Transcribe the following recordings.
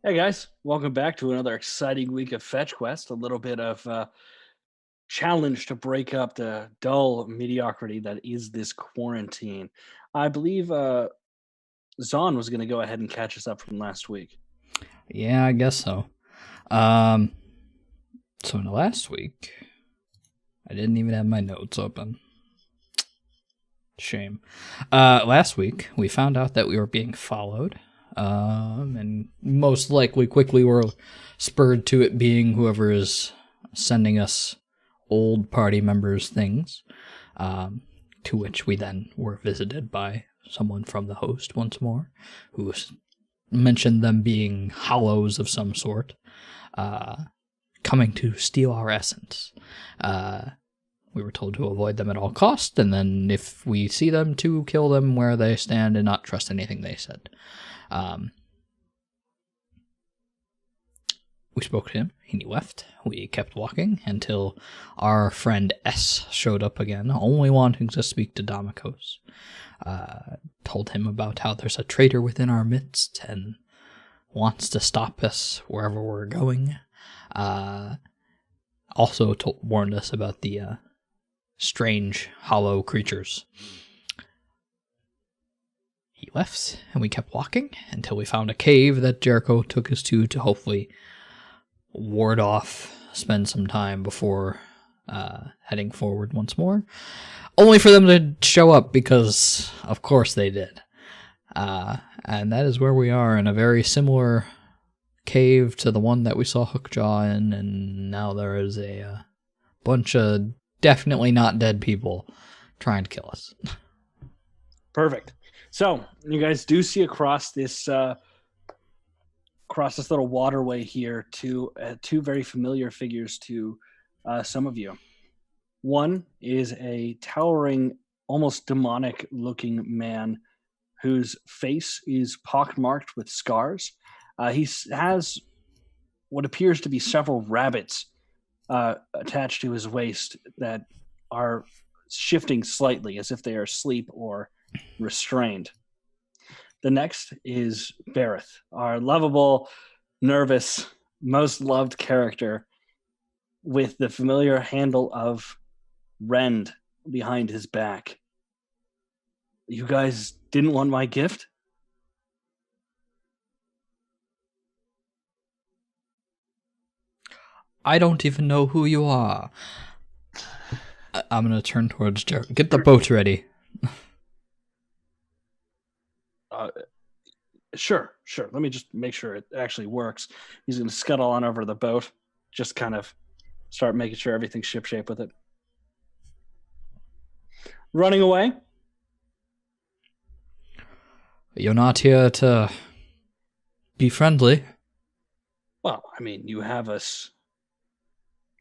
Hey guys, welcome back to another exciting week of FetchQuest. A little bit of challenge to break up the dull mediocrity that is this quarantine. I believe Zahn was going to go ahead and catch us up from last week. Yeah, I guess so. Um, so in the last week, I didn't even have my notes open. Shame. Last week, we found out that we were being followed. And most likely quickly were spurred to it being whoever is sending us old party members things. To which we then were visited by someone from the host once more, who mentioned them being hollows of some sort, coming to steal our essence. We were told to avoid them at all costs, and then if we see them, to kill them where they stand and not trust anything they said. We spoke to him, he left. We kept walking until our friend S showed up again, only wanting to speak to Damikos. Told him about how there's a traitor within our midst and wants to stop us wherever we're going. Also warned us about the strange hollow creatures. He left, and we kept walking until we found a cave that Jericho took us to hopefully ward off, spend some time before heading forward once more. Only for them to show up because, of course, they did. And that is where we are, in a very similar cave to the one that we saw Hookjaw in, and now there is a bunch of definitely not dead people trying to kill us. Perfect. So you guys do see across this little waterway here two very familiar figures to some of you. One is a towering, almost demonic-looking man whose face is pockmarked with scars. He has what appears to be several rabbits attached to his waist that are shifting slightly as if they are asleep or restrained. The next is Bareth, our lovable, nervous, most loved character with the familiar handle of Rend behind his back. You guys didn't want my gift? I don't even know who you are. I'm going to turn towards Jericho. Get the boat ready. Sure. Let me just make sure it actually works. He's going to scuttle on over to the boat, just kind of start making sure everything's shipshape with it. Running away? You're not here to be friendly. Well, I mean, you have us.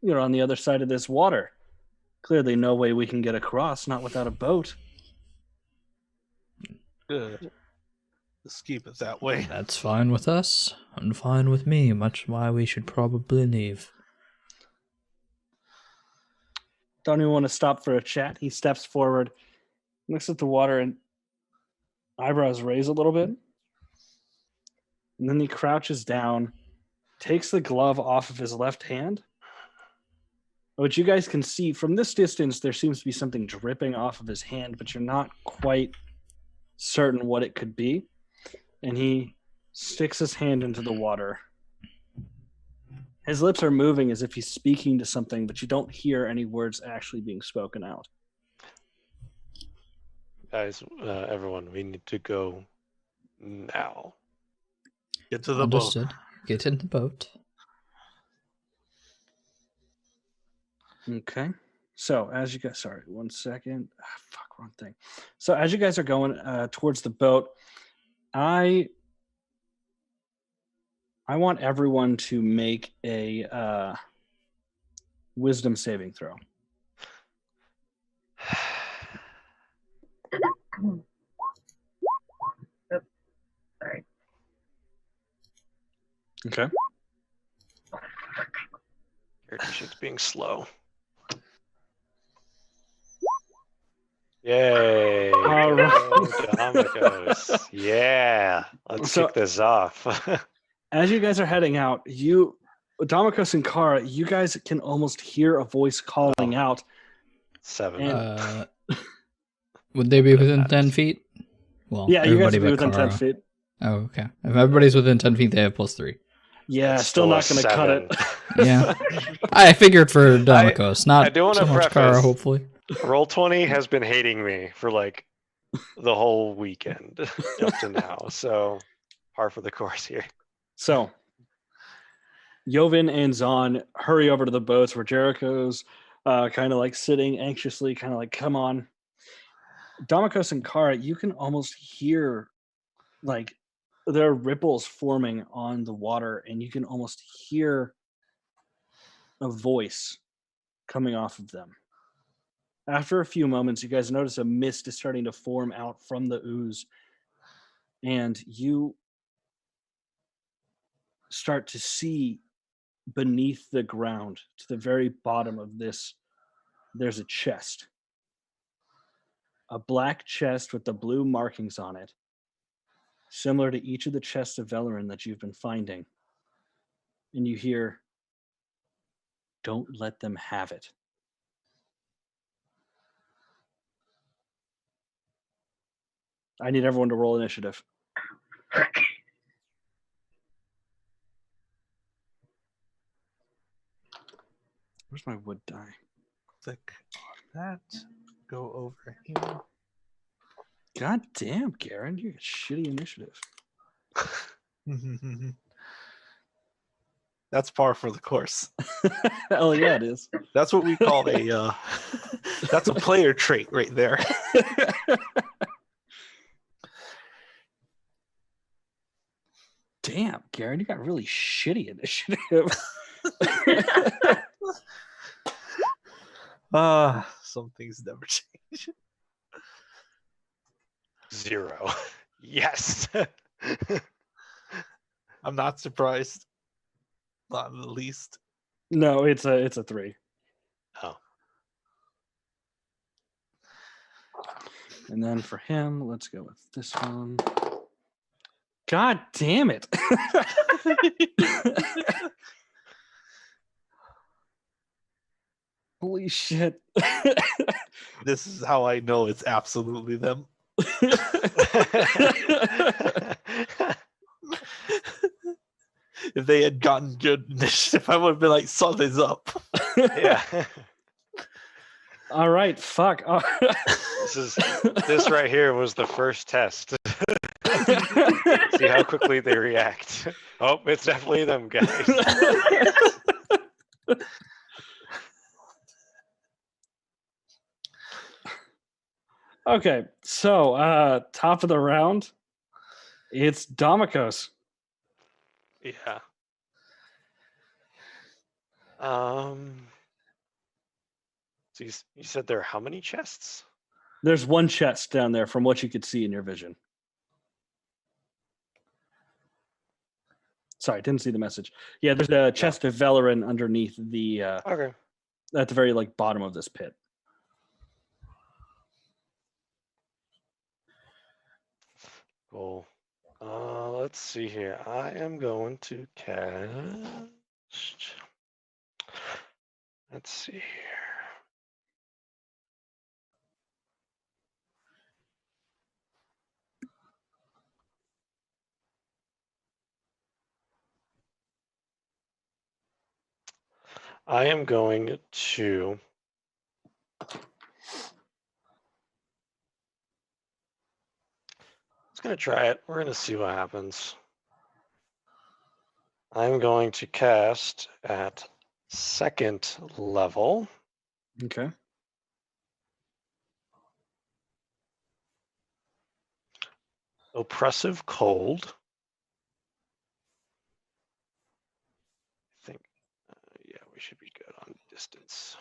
You're on the other side of this water. Clearly no way we can get across, not without a boat. Good. Let's keep it that way. That's fine with us, and fine with me, much why we should probably leave. Don't even want to stop for a chat. He steps forward, looks at the water, and eyebrows raise a little bit. And then he crouches down, takes the glove off of his left hand, which you guys can see from this distance. There seems to be something dripping off of his hand, but you're not quite certain what it could be. And he sticks his hand into the water. His lips are moving as if he's speaking to something, but you don't hear any words actually being spoken out. Guys, everyone, we need to go now. Get to the Understood. boat. Get in the boat. Okay. So as you guys, sorry, 1 second. Wrong thing. So as you guys are going towards the boat, I want everyone to make a wisdom saving throw. Oops. Sorry. Okay. Character sheet's being slow. Yay! All right. Damikos. Yeah, let's kick this off. As you guys are heading out, Damikos and Kara, you guys can almost hear a voice calling out. 7. And Would they be within matters. 10 feet? Well, yeah, you guys everybody will be but within 10 Kara. feet. Oh, okay. If everybody's within 10 feet, they have +3. Yeah, It's still a not going to cut 7. it. Yeah. I figured for Damikos, I not do wanna so much preface- Kara, hopefully. Roll20 has been hating me for like the whole weekend up to now. So par for the course here. So, Yovin and Zahn hurry over to the boats where Jericho's kind of like sitting anxiously, kind of like, come on. Damikos and Kara, you can almost hear like there are ripples forming on the water, and you can almost hear a voice coming off of them. After a few moments, you guys notice a mist is starting to form out from the ooze, and you start to see beneath the ground to the very bottom of this, there's a chest. A black chest with the blue markings on it, similar to each of the chests of Velirine that you've been finding. And you hear, "Don't let them have it." I need everyone to roll initiative. Where's my wood die? Click on that. Go over here. God damn, Garen, you got shitty initiative. That's par for the course. Hell yeah, it is. That's what we call a that's a player trait right there. Damn, Garen, you got really shitty initiative. Some things never change. 0. Yes. I'm not surprised. Not in the least. No, it's a 3. Oh. And then for him, let's go with this one. God damn it. Holy shit. This is how I know it's absolutely them. If they had gotten good initiative, I would have been like, something's up. Yeah. All right, fuck. This right here was the first test. See how quickly they react. Oh, it's definitely them, guys. Okay, so top of the round, it's Damikos. Yeah. So you said there are how many chests? There's one chest down there from what you could see in your vision. Sorry, didn't see the message. Yeah, there's a chest of Velirine underneath the Okay. at the very like bottom of this pit. Cool. Let's see here. I am going to cast. Let's see here. I am going to going to try it. We're going to see what happens. I'm going to cast at 2nd level. Okay. Oppressive Cold. I think, yeah, we should be good on distance.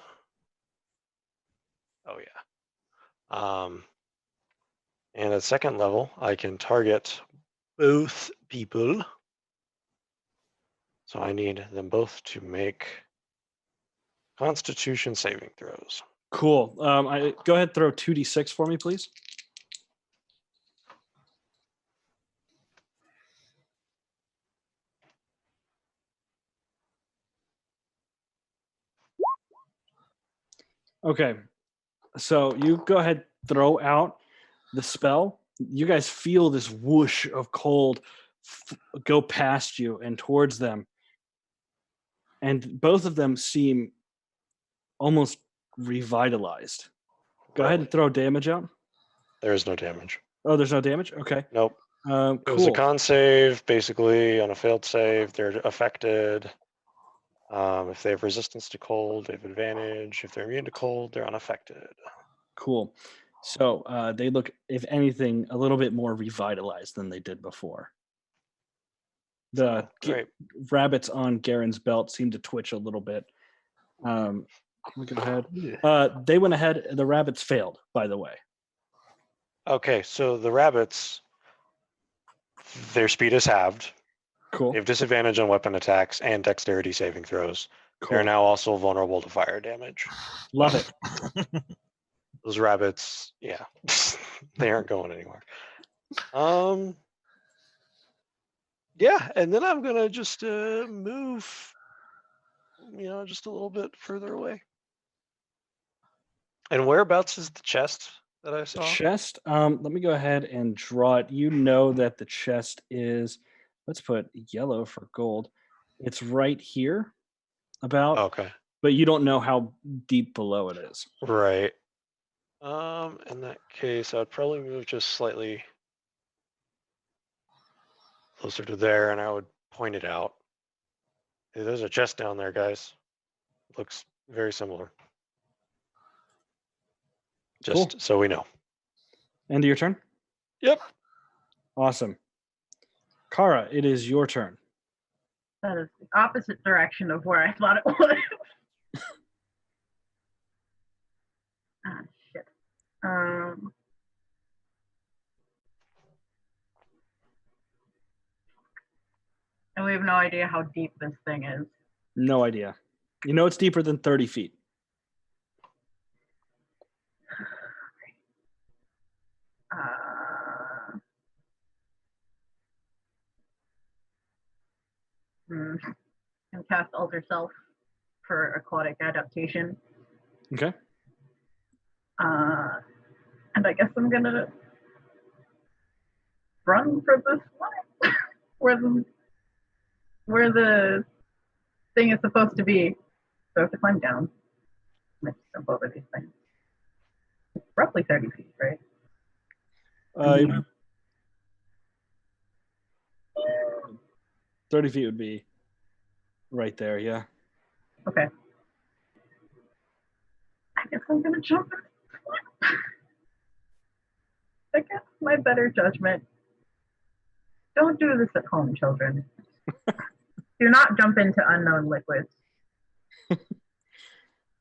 Oh, yeah. And at 2nd level, I can target both people. So I need them both to make Constitution saving throws. Cool. Go ahead and throw 2d6 for me, please. Okay. So you go ahead, throw out the spell. You guys feel this whoosh of cold go past you and towards them. And both of them seem almost revitalized. Go ahead and throw damage out. There is no damage. Oh, there's no damage? Okay. Nope. Cool. It was a con save, basically. On a failed save, they're affected. If they have resistance to cold, they have advantage. If they're immune to cold, they're unaffected. Cool. So they look, if anything, a little bit more revitalized than they did before. The Great. rabbits on Garen's belt seem to twitch a little bit. Let me go ahead. They went ahead. The rabbits failed, by the way. Okay, so the rabbits, their speed is halved. Cool. They have disadvantage on weapon attacks and dexterity saving throws. Cool. They're now also vulnerable to fire damage. Love it. Those rabbits, yeah, they aren't going anywhere. Yeah, and then I'm gonna just move, just a little bit further away. And whereabouts is the chest that I saw? Chest. Let me go ahead and draw it. You know that the chest is. Let's put yellow for gold. It's right here, about. Okay. But you don't know how deep below it is. Right. In that case, I'd probably move just slightly closer to there, and I would point it out. Hey, there's a chest down there, guys. Looks very similar. Just Cool. so we know. End of your turn? Yep. Awesome. Kara, it is your turn. That is the opposite direction of where I thought it was. Ah, shit. And we have no idea how deep this thing is. No idea. You know it's deeper than 30 feet. And cast Alter Self for aquatic adaptation. Okay. And I guess I'm gonna run for this one where the thing is supposed to be. So I have to climb down. I have to jump over these things. It's roughly 30 feet, right? 30 feet would be right there, yeah. Okay. I guess I'm gonna jump. Against my better judgment. Don't do this at home, children. Do not jump into unknown liquids.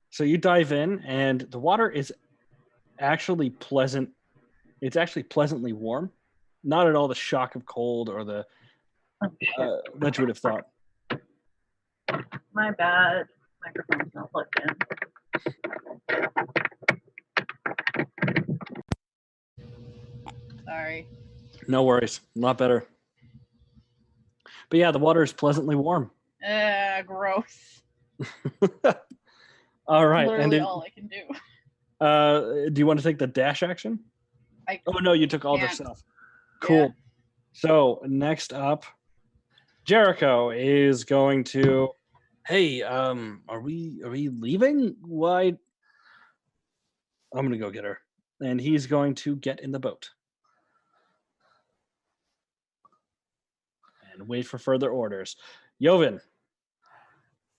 So you dive in, and the water is actually pleasant. It's actually pleasantly warm. Not at all the shock of cold or the that you would have thought. My bad. Microphone's not plugged in. Sorry. No worries. A lot better. But yeah, the water is pleasantly warm. Gross. All right. Literally and all I can do. Do you want to take the dash action? Oh no, you took all their stuff. Cool. Yeah. So next up, Jericho is going to. Hey, are we leaving? Why? I'm gonna go get her, and he's going to get in the boat and wait for further orders. Joven.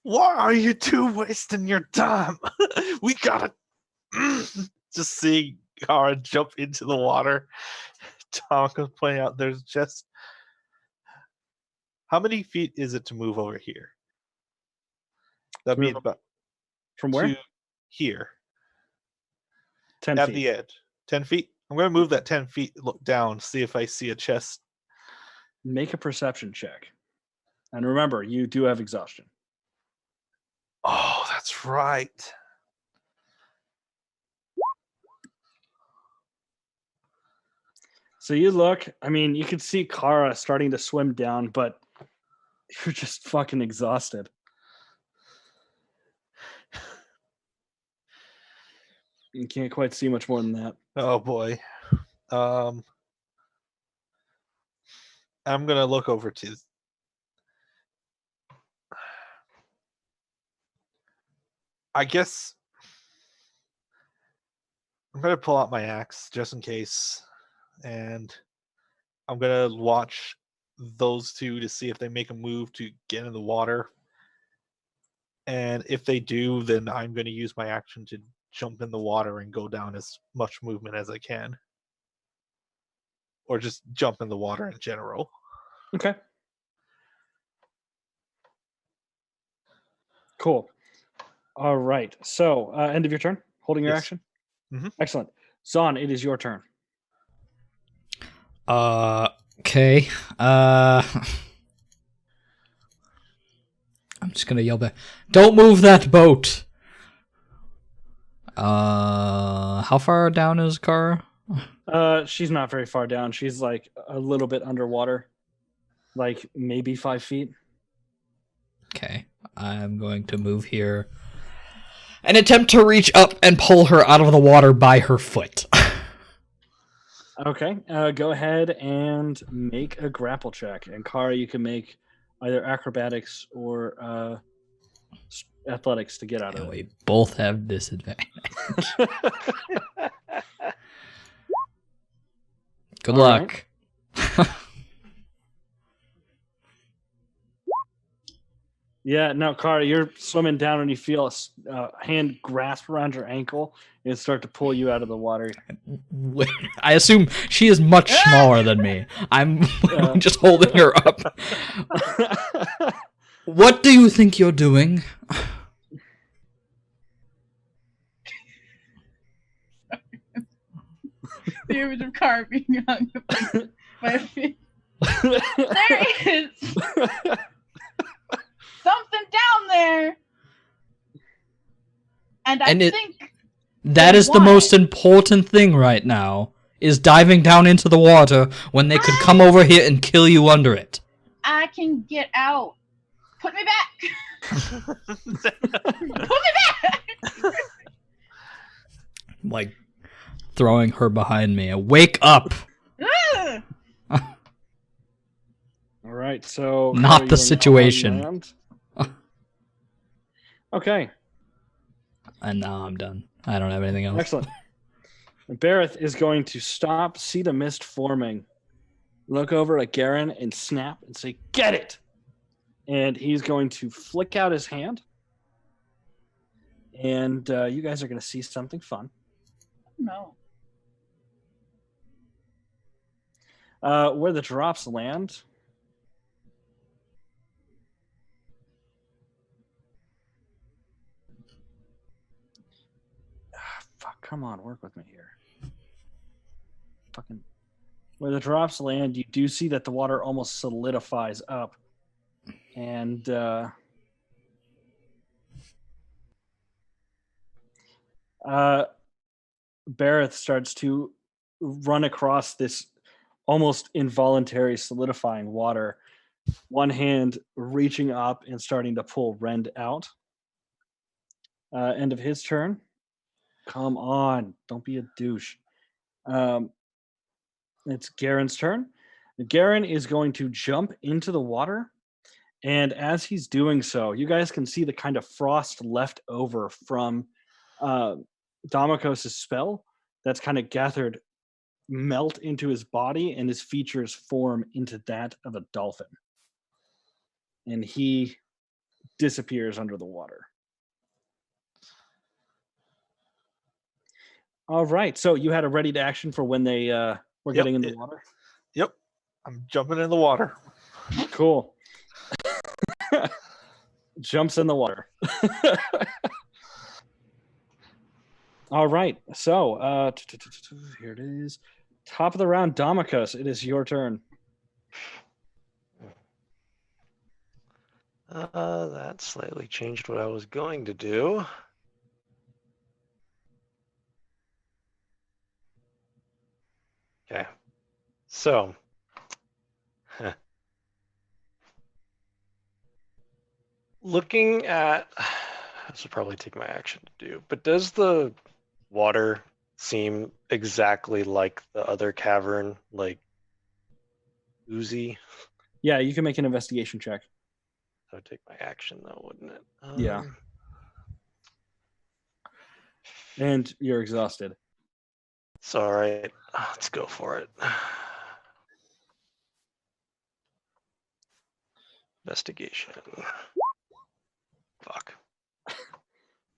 Why are you two wasting your time? We gotta just see Kara jump into the water. Tonka's pointing out there's just how many feet is it to move over here? That'd be about from where? to here. 10 at feet. The edge. 10 feet. I'm gonna move that 10 feet, look down, see if I see a chest. Make a perception check. And remember, you do have exhaustion. Oh, that's right. So you look, I mean, you can see Kara starting to swim down, but you're just fucking exhausted. You can't quite see much more than that. Oh boy. I'm gonna look over to. I guess I'm gonna pull out my axe just in case, and I'm gonna watch those two to see if they make a move to get in the water. And if they do, then I'm gonna use my action to jump in the water and go down as much movement as I can. Or just jump in the water in general. Okay. Cool. All right. So, end of your turn. Holding your Yes. action. Mhm. Excellent. Zahn, it is your turn. Okay. I'm just gonna yell back. Don't move that boat. How far down is Kara? She's not very far down. She's like a little bit underwater, like maybe 5 feet. Okay, I'm going to move here and attempt to reach up and pull her out of the water by her foot. Okay. Go ahead and make a grapple check. And Kara, you can make either acrobatics or athletics to get out And of it. we both have disadvantage. Good All luck. Yeah, no, Kara, you're swimming down and you feel a hand grasp around your ankle and start to pull you out of the water. I assume she is much smaller than me. I'm just holding her up. What do you think you're doing? The image of Car being hung up by feet. There is something down there. And I think that is the most important thing right now, is diving down into the water when they could come over here and kill you under it. I can get out. Put me back. Put me back. Like throwing her behind me. Wake up! All right, so Not Kara, the you are now on situation. land. Okay, And now I'm done. I don't have anything else. excellent. Bareth is going to stop, see the mist forming, look over at Garen and snap and say, "Get it!" And he's going to flick out his hand. And you guys are going to see something fun. No. Where the drops land. Fuck, come on, work with me here. Fucking. Where the drops land, you do see that the water almost solidifies up. And Bareth starts to run across this almost involuntary solidifying water, one hand reaching up and starting to pull Rend out. End of his turn. Come on, don't be a douche. It's Garen's turn. Garen is going to jump into the water, and as he's doing so, you guys can see the kind of frost left over from Damokos' spell that's kind of gathered melt into his body, and his features form into that of a dolphin. And he disappears under the water. All right, so you had a ready to action for when they were getting in the water? Yep. I'm jumping in the water. Cool. Jumps in the water. All right, so here it is. Top of the round, Damokos, it is your turn. That slightly changed what I was going to do. Okay. So. Looking at. This would probably take my action to do, but does the water seem exactly like the other cavern, like oozy? Yeah, you can make an investigation check. That would take my action, though, wouldn't it? Yeah. And you're exhausted. It's all right. Let's go for it. Investigation. Fuck.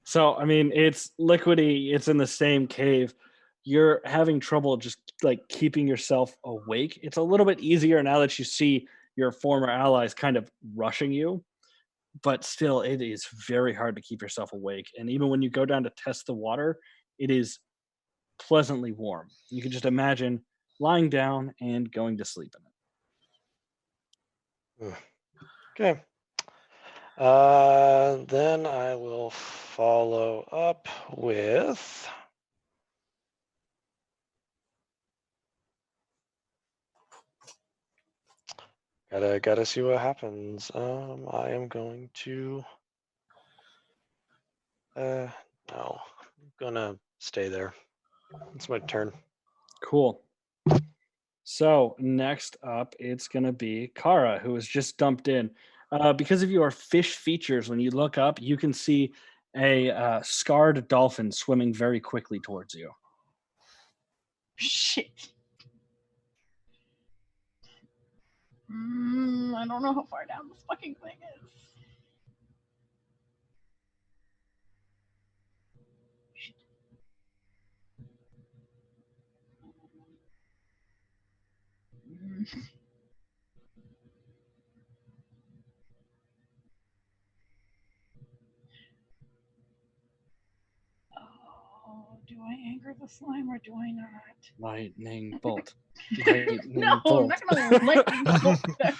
So, I mean, it's liquidy. It's in the same cave. You're having trouble just like keeping yourself awake. It's a little bit easier now that you see your former allies kind of rushing you, but still, it is very hard to keep yourself awake. And even when you go down to test the water, it is pleasantly warm. You can just imagine lying down and going to sleep in it. Okay. Then I will follow up with. Gotta see what happens. I am going to. No, I'm gonna stay there. It's my turn. Cool. So next up, it's going to be Kara, who has just dumped in. Because of your fish features, when you look up, you can see a scarred dolphin swimming very quickly towards you. Shit. I don't know how far down this fucking thing is. Shit. Oh, do I anchor the slime or do I not? Lightning bolt. Lightning No, I'm bolt. not gonna lightning bolt them.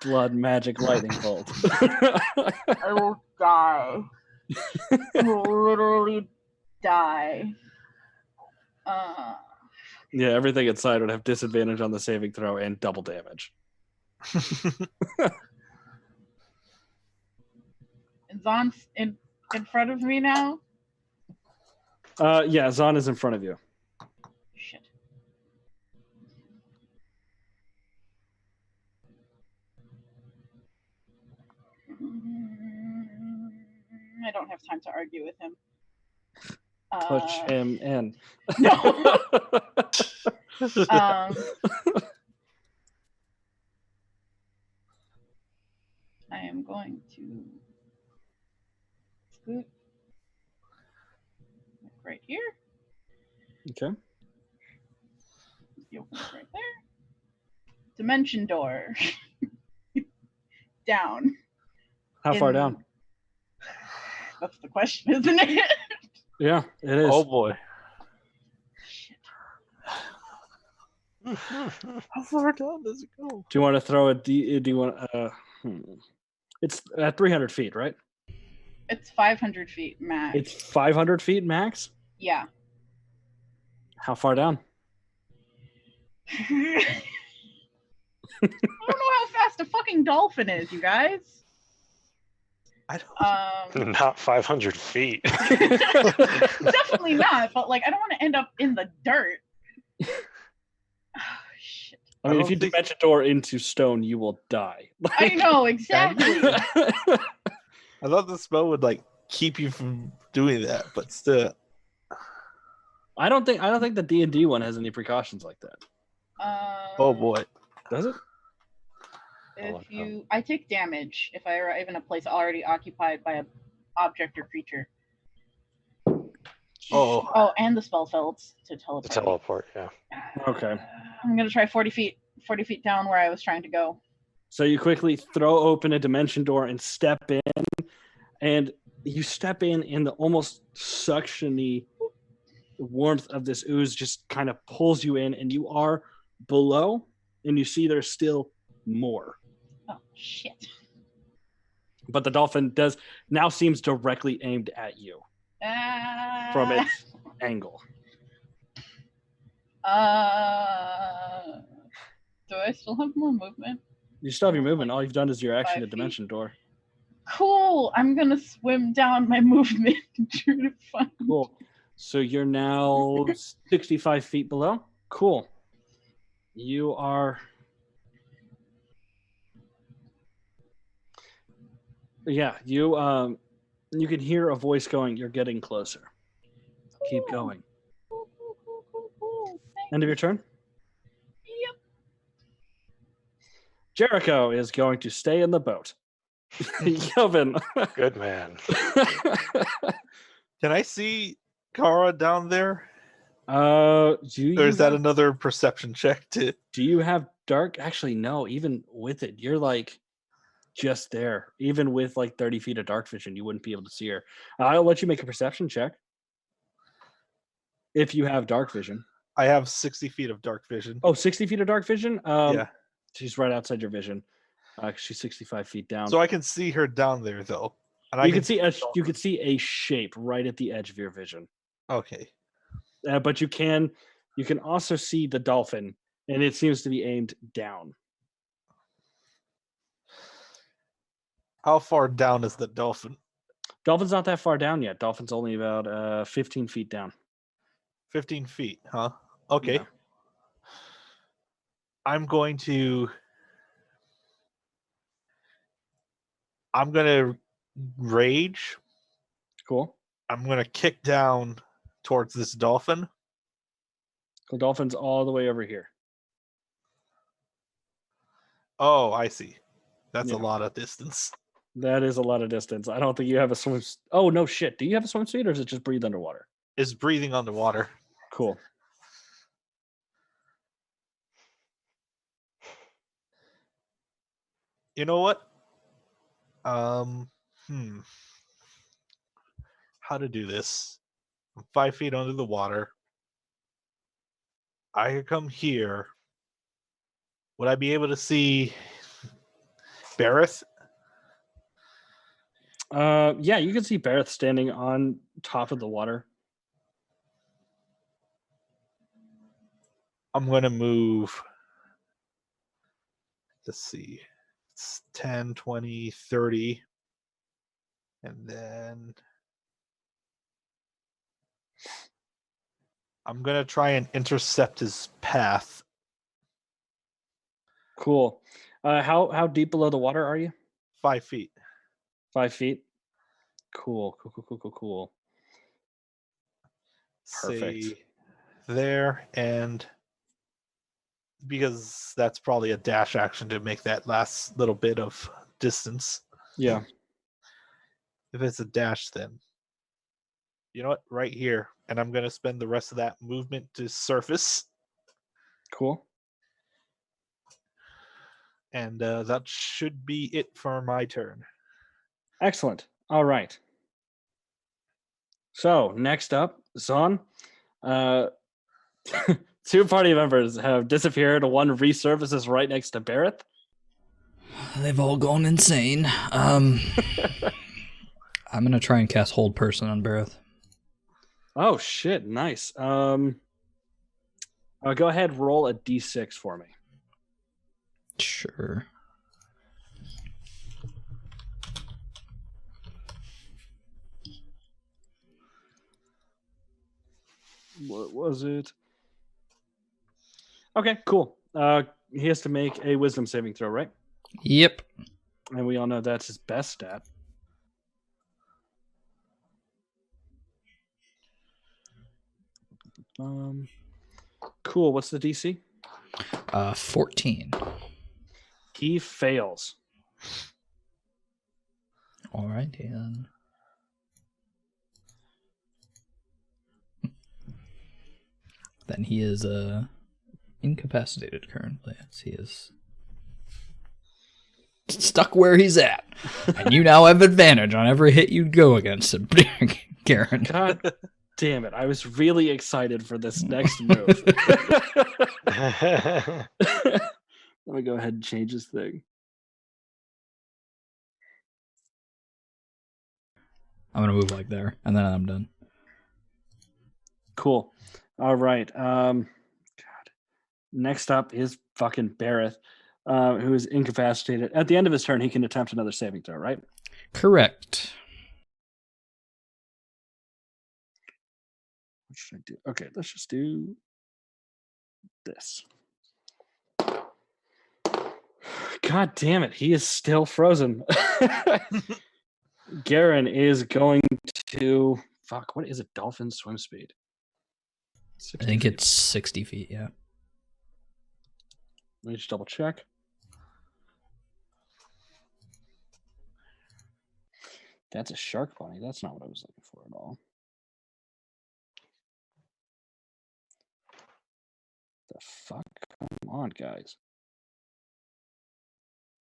Blood magic lightning bolt. I will die. I will literally die. Yeah, everything inside would have disadvantage on the saving throw and double damage. Zon's in front of me now? Yeah, Zon is in front of you. Shit. I don't have time to argue with him. Push him in. No. I am going to scoot right here. Okay. You open it right there. Dimension door. Down. How far down? That's the question, isn't it? Yeah, it is. Oh boy. How far down does it go? Do you want to throw a D? Do you want? It's at 300 feet, right? It's 500 feet max. It's 500 feet max. Yeah. How far down? I don't know how fast a fucking dolphin is, you guys. I don't. Not 500 feet. Definitely not. But like, I don't want to end up in the dirt. Oh, shit. I mean, if you dimension door into stone, you will die. I know exactly. I thought the spell would like keep you from doing that, but still. I don't think the D&D one has any precautions like that. Oh boy. Does it? I take damage if I arrive in a place already occupied by an object or creature. Oh, and the spell fails to teleport. To teleport, yeah. Okay. I'm gonna try 40 feet down where I was trying to go. So you quickly throw open a dimension door and step in, and you step in, and the almost suction-y warmth of this ooze just kind of pulls you in, and you are below, and you see there's still more. Oh shit! But the dolphin now seems directly aimed at you from its angle. Do I still have more movement? You still have your movement. All you've done is your action 5 to dimension door. Cool. I'm gonna swim down my movement and try to find. Cool. So you're now 65 feet below. Cool. You are. Yeah, you can hear a voice going, "You're getting closer. Keep going." End of your turn. Yep. Jericho is going to stay in the boat. Yovin. Good man. Can I see Kara down there? Do Or you is that have, another perception check to do you have dark? Actually, no. Even with it, you're like just there. Even with like 30 feet of dark vision, you wouldn't be able to see her. I'll let you make a perception check if you have dark vision. I have 60 feet of dark vision. Oh, 60 feet of dark vision? Yeah. She's right outside your vision. She's 65 feet down. So I can see her down there though. And you can see a shape right at the edge of your vision. Okay. But you can also see the dolphin, and it seems to be aimed down. How far down is the dolphin? Dolphin's not that far down yet. Dolphin's only about 15 feet down. 15 feet, huh? Okay. Yeah. I'm going to rage. Cool. I'm going to kick down towards this dolphin. The dolphin's all the way over here. Oh, I see. That's Yeah. a lot of distance. That is a lot of distance. I don't think you have a swim. Oh, no shit. Do you have a swimsuit, or is it just breathe underwater? It's breathing underwater. Cool. You know what? How to do this? I'm 5 feet under the water. I could come here. Would I be able to see Bareth? Yeah, you can see Bareth standing on top of the water. I'm going to move. Let's see. It's 10, 20, 30. And then I'm going to try and intercept his path. Cool. How deep below the water are you? 5 feet. 5 feet. Cool. Perfect. Say there, and because that's probably a dash action to make that last little bit of distance. Yeah. If it's a dash, then you know what? Right here, and I'm gonna spend the rest of that movement to surface, Cool. and that should be it for my turn. Excellent. All right. So next up, Zon. Two party members have disappeared. One resurfaces right next to Bareth. They've all gone insane. I'm gonna try and cast Hold Person on Bareth. Oh shit! Nice. Go ahead, roll a d6 for me. Sure. What was it? Okay, cool. He has to make a wisdom saving throw, right? Yep. And we all know that's his best stat. Cool. What's the DC? 14. He fails. All right, then. Then he is incapacitated currently. Yes, he is stuck where he's at. And you now have advantage on every hit you go against him, Garen. God damn it. I was really excited for this next move. Let me go ahead and change this thing. I'm going to move like there, and then I'm done. Cool. All right. God. Next up is fucking Bareth, who is incapacitated. At the end of his turn, he can attempt another saving throw, right? Correct. should I do? Okay, let's just do this. God damn it, he is still frozen. Garen is going to fuck. What is a dolphin swim speed? I 60 think feet. it's 60 feet, yeah. Let me just double check. That's a shark bunny. That's not what I was looking for at all. The fuck? Come on, guys.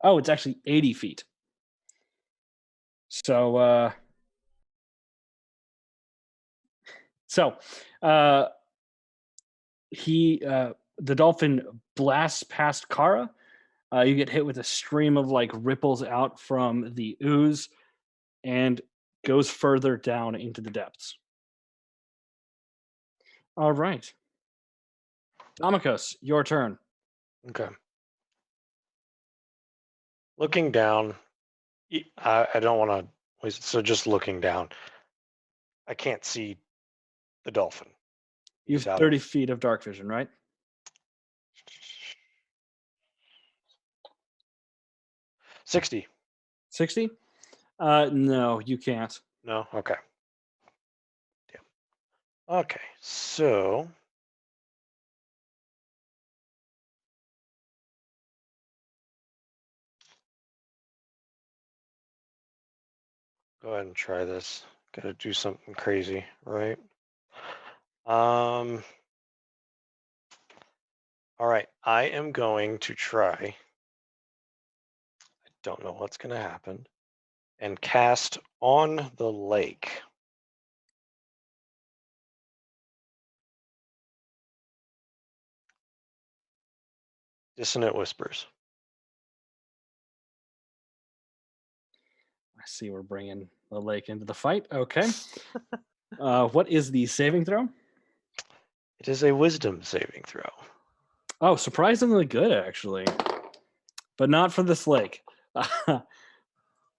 Oh, it's actually 80 feet. So, the dolphin blasts past Kara. You get hit with a stream of like ripples out from the ooze and goes further down into the depths. All right. Domikos, your turn. Okay. Looking down, I don't want to waste. So just looking down, I can't see the dolphin. You He's have out 30 of feet of dark vision, right? 60. 60? No, you can't. No. Okay. Damn. Okay. So go ahead and try this. Got to do something crazy, right? All right. I am going to try. I don't know what's going to happen. And cast on the lake. Dissonant Whispers. I see we're bringing the lake into the fight. Okay. What is the saving throw? It is a wisdom saving throw. Oh, surprisingly good, actually. But not for this lake.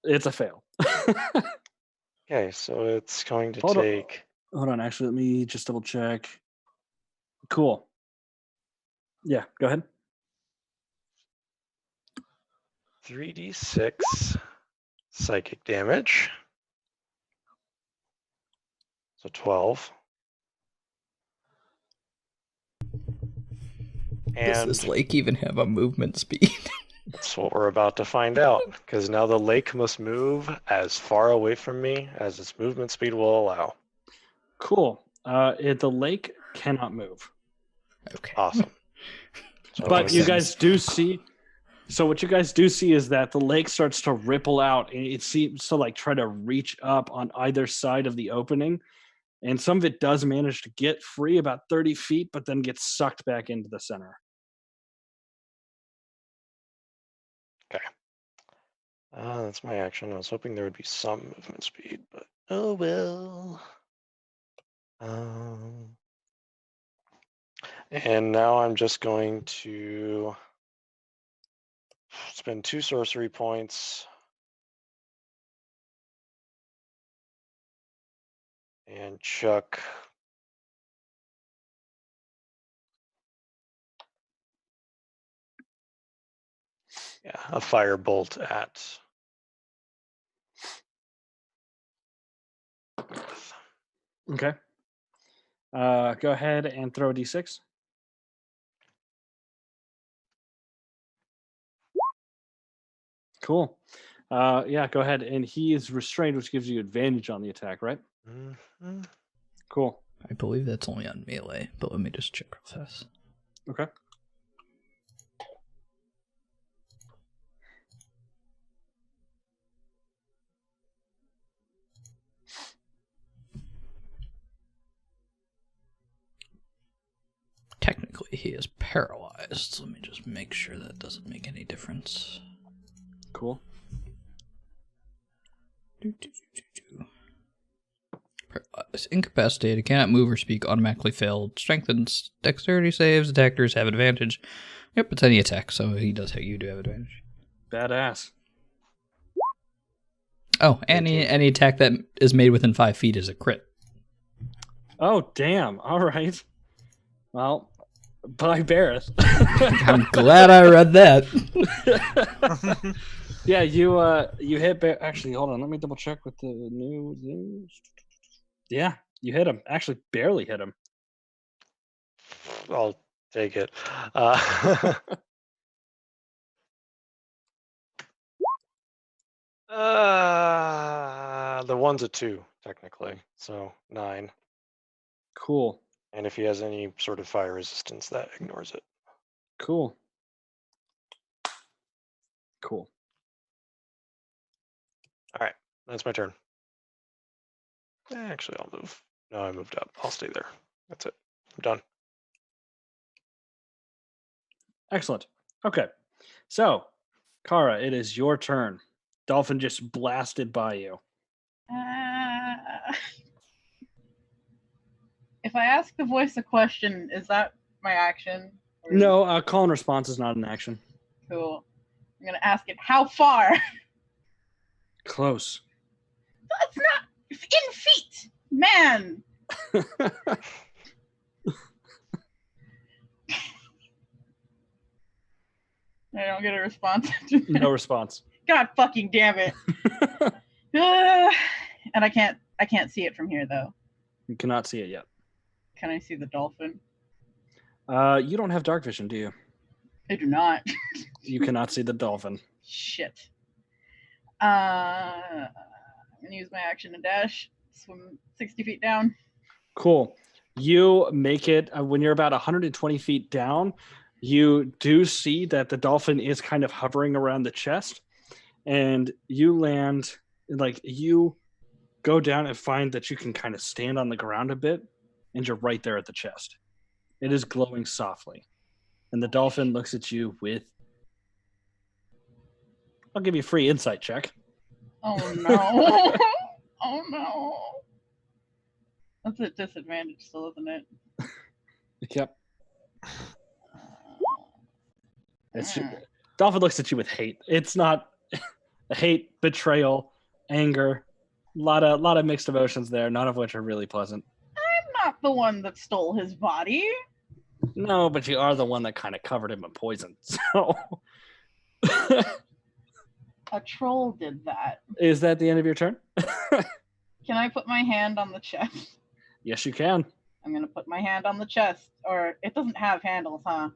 It's a fail. Okay, so it's going to Hold on. take. Hold on, actually, let me just double check. Cool. Yeah, go ahead. 3d6 psychic damage. So 12. Does And this lake even have a movement speed? that's what we're about to find out, because now the lake must move as far away from me as its movement speed will allow. Cool. The lake cannot move. Okay. Awesome. So But you guys do see. So what you guys do see is that the lake starts to ripple out, and it seems to like try to reach up on either side of the opening, and some of it does manage to get free about 30 feet, but then gets sucked back into the center. Okay. That's my action. I was hoping there would be some movement speed, but oh well. And now I'm just going to spend 2 sorcery points and chuck a firebolt at. Okay. Go ahead and throw a d6. Cool. Yeah, go ahead. And he is restrained, which gives you advantage on the attack, right? Mm-hmm. Cool. I believe that's only on melee, but let me just check real fast. Okay. Technically, he is paralyzed. Let me just make sure that doesn't make any difference. Cool. Paralyzed. Incapacitated, cannot move or speak, automatically failed. Strengthens dexterity saves. Attackers have advantage. Yep, it's any attack, so he does have, you do have advantage. Badass. Oh, any attack that is made within 5 feet is a crit. Oh, damn. All right. Well, bye, Barrett. I'm glad I read that. Yeah, you hit actually, hold on, let me double check with the news. Yeah, you hit him. Actually, barely hit him. I'll take it. The one's a 2, technically, so 9. Cool. And if he has any sort of fire resistance, that ignores it. Cool. Cool. All right, that's my turn. Actually, I'll move. No, I moved up. I'll stay there. That's it. I'm done. Excellent. Okay. So, Kara, it is your turn. Dolphin just blasted by you. If I ask the voice a question, is that my action? Or- No, call and response is not an action. Cool. I'm gonna ask it how far. Close. That's not in feet, man. I don't get a response. No response. God fucking damn it. And I can't see it from here though. You cannot see it yet. Can I see the dolphin? You don't have dark vision, do you? I do not. You cannot see the dolphin. Shit. I'm gonna use my action to dash, swim 60 feet down. Cool. You make it when you're about 120 feet down. You do see that the dolphin is kind of hovering around the chest, and you land, like, you go down and find that you can kind of stand on the ground a bit, and you're right there at the chest. It is glowing softly, and the dolphin looks at you with, I'll give you a free insight check. Oh no. Oh no. That's a disadvantage still, isn't it? Yep. Dolphin looks at you with hate. It's not hate, betrayal, anger, a lot of mixed emotions there, none of which are really pleasant. I'm not the one that stole his body. No, but you are the one that kind of covered him in poison. So, A troll did that. is that the end of your turn? Can I put my hand on the chest? Yes, you can. I'm gonna put my hand on the chest. Or it doesn't have handles, huh?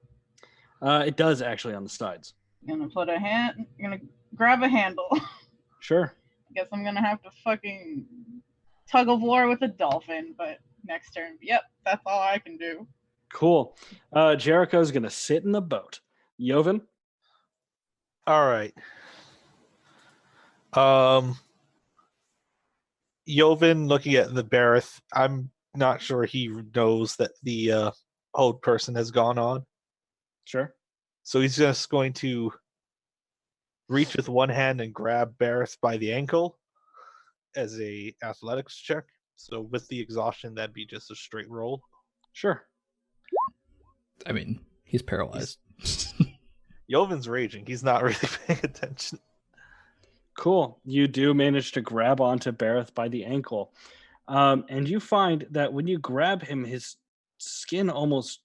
It does actually on the sides. I'm gonna grab a handle. Sure. I guess I'm gonna have to fucking tug of war with a dolphin, but next turn. Yep, that's all I can do. Cool. Jericho's gonna sit in the boat. Joven? All right. Joven looking at the Bareth, I'm not sure he knows that the old person has gone on. Sure. So he's just going to reach with one hand and grab Bareth by the ankle as a athletics check. So with the exhaustion, that'd be just a straight roll. Sure. I mean, he's paralyzed. Joven's raging. He's not really paying attention. Cool. You do manage to grab onto Bareth by the ankle. And you find that when you grab him, his skin almost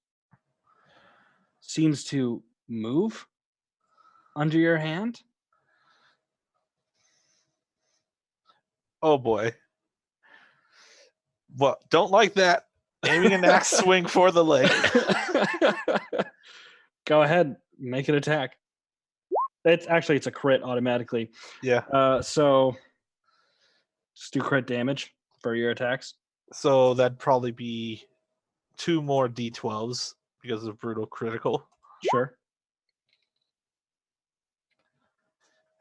seems to move under your hand. Oh boy. What? Don't like that. Aiming an axe swing for the leg. Go ahead, make an attack. It's a crit automatically. Yeah. So just do crit damage for your attacks. So that'd probably be 2 more d12s because of brutal critical. Sure.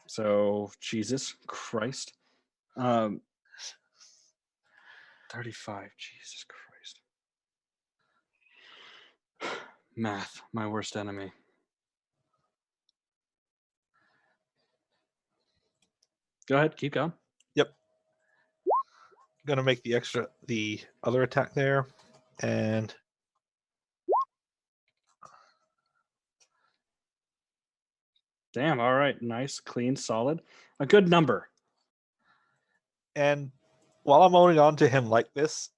So Jesus Christ. 35. Jesus Christ. Math, my worst enemy. Go ahead, keep going. Yep. Gonna make the other attack there, and Damn, all right. Nice, clean, solid. A good number. and while I'm holding on to him like this,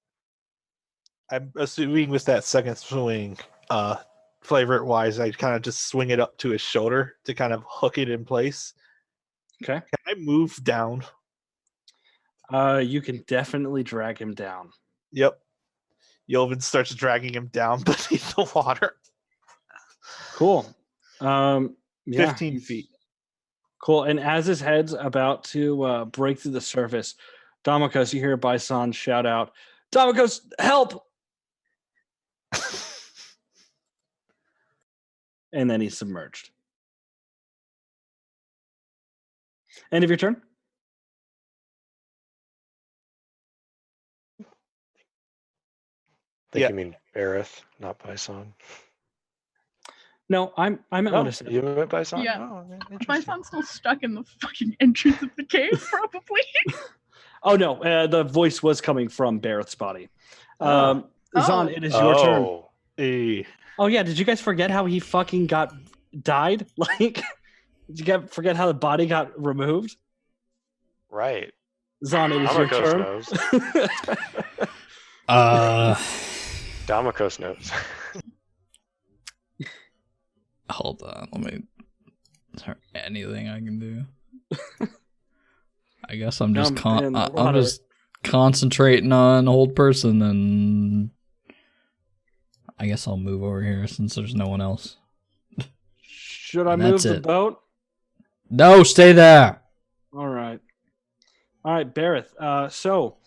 I'm assuming with that second swing, flavor wise, I kind of just swing it up to his shoulder to kind of hook it in place. Okay. Can I move down? You can definitely drag him down. Yep. Yelvin starts dragging him down beneath the water. Cool. Yeah, 15 feet. Cool. And as his head's about to break through the surface, Damokos, you hear Bison shout out, "Damokos, help!" And then he's submerged. End of your turn. I think you mean Bareth, not Bison. No, I meant Oh, what I said. you meant Bison? Yeah. Oh, My interesting. son's still stuck in the fucking entrance of the cave, probably. Oh no, the voice was coming from Bareth's body. Oh. Zahn, it is your turn. Hey. Oh yeah, did you guys forget how he fucking died? Like, did you forget how the body got removed? Right. Zahn, it is your Damokos turn. knows. Damokos knows. Hold on, let me. Is there anything I can do? I guess I'm just I'm just concentrating on old person, and I guess I'll move over here since there's no one else. Should I move the boat? No, stay there. All right, Bareth. So,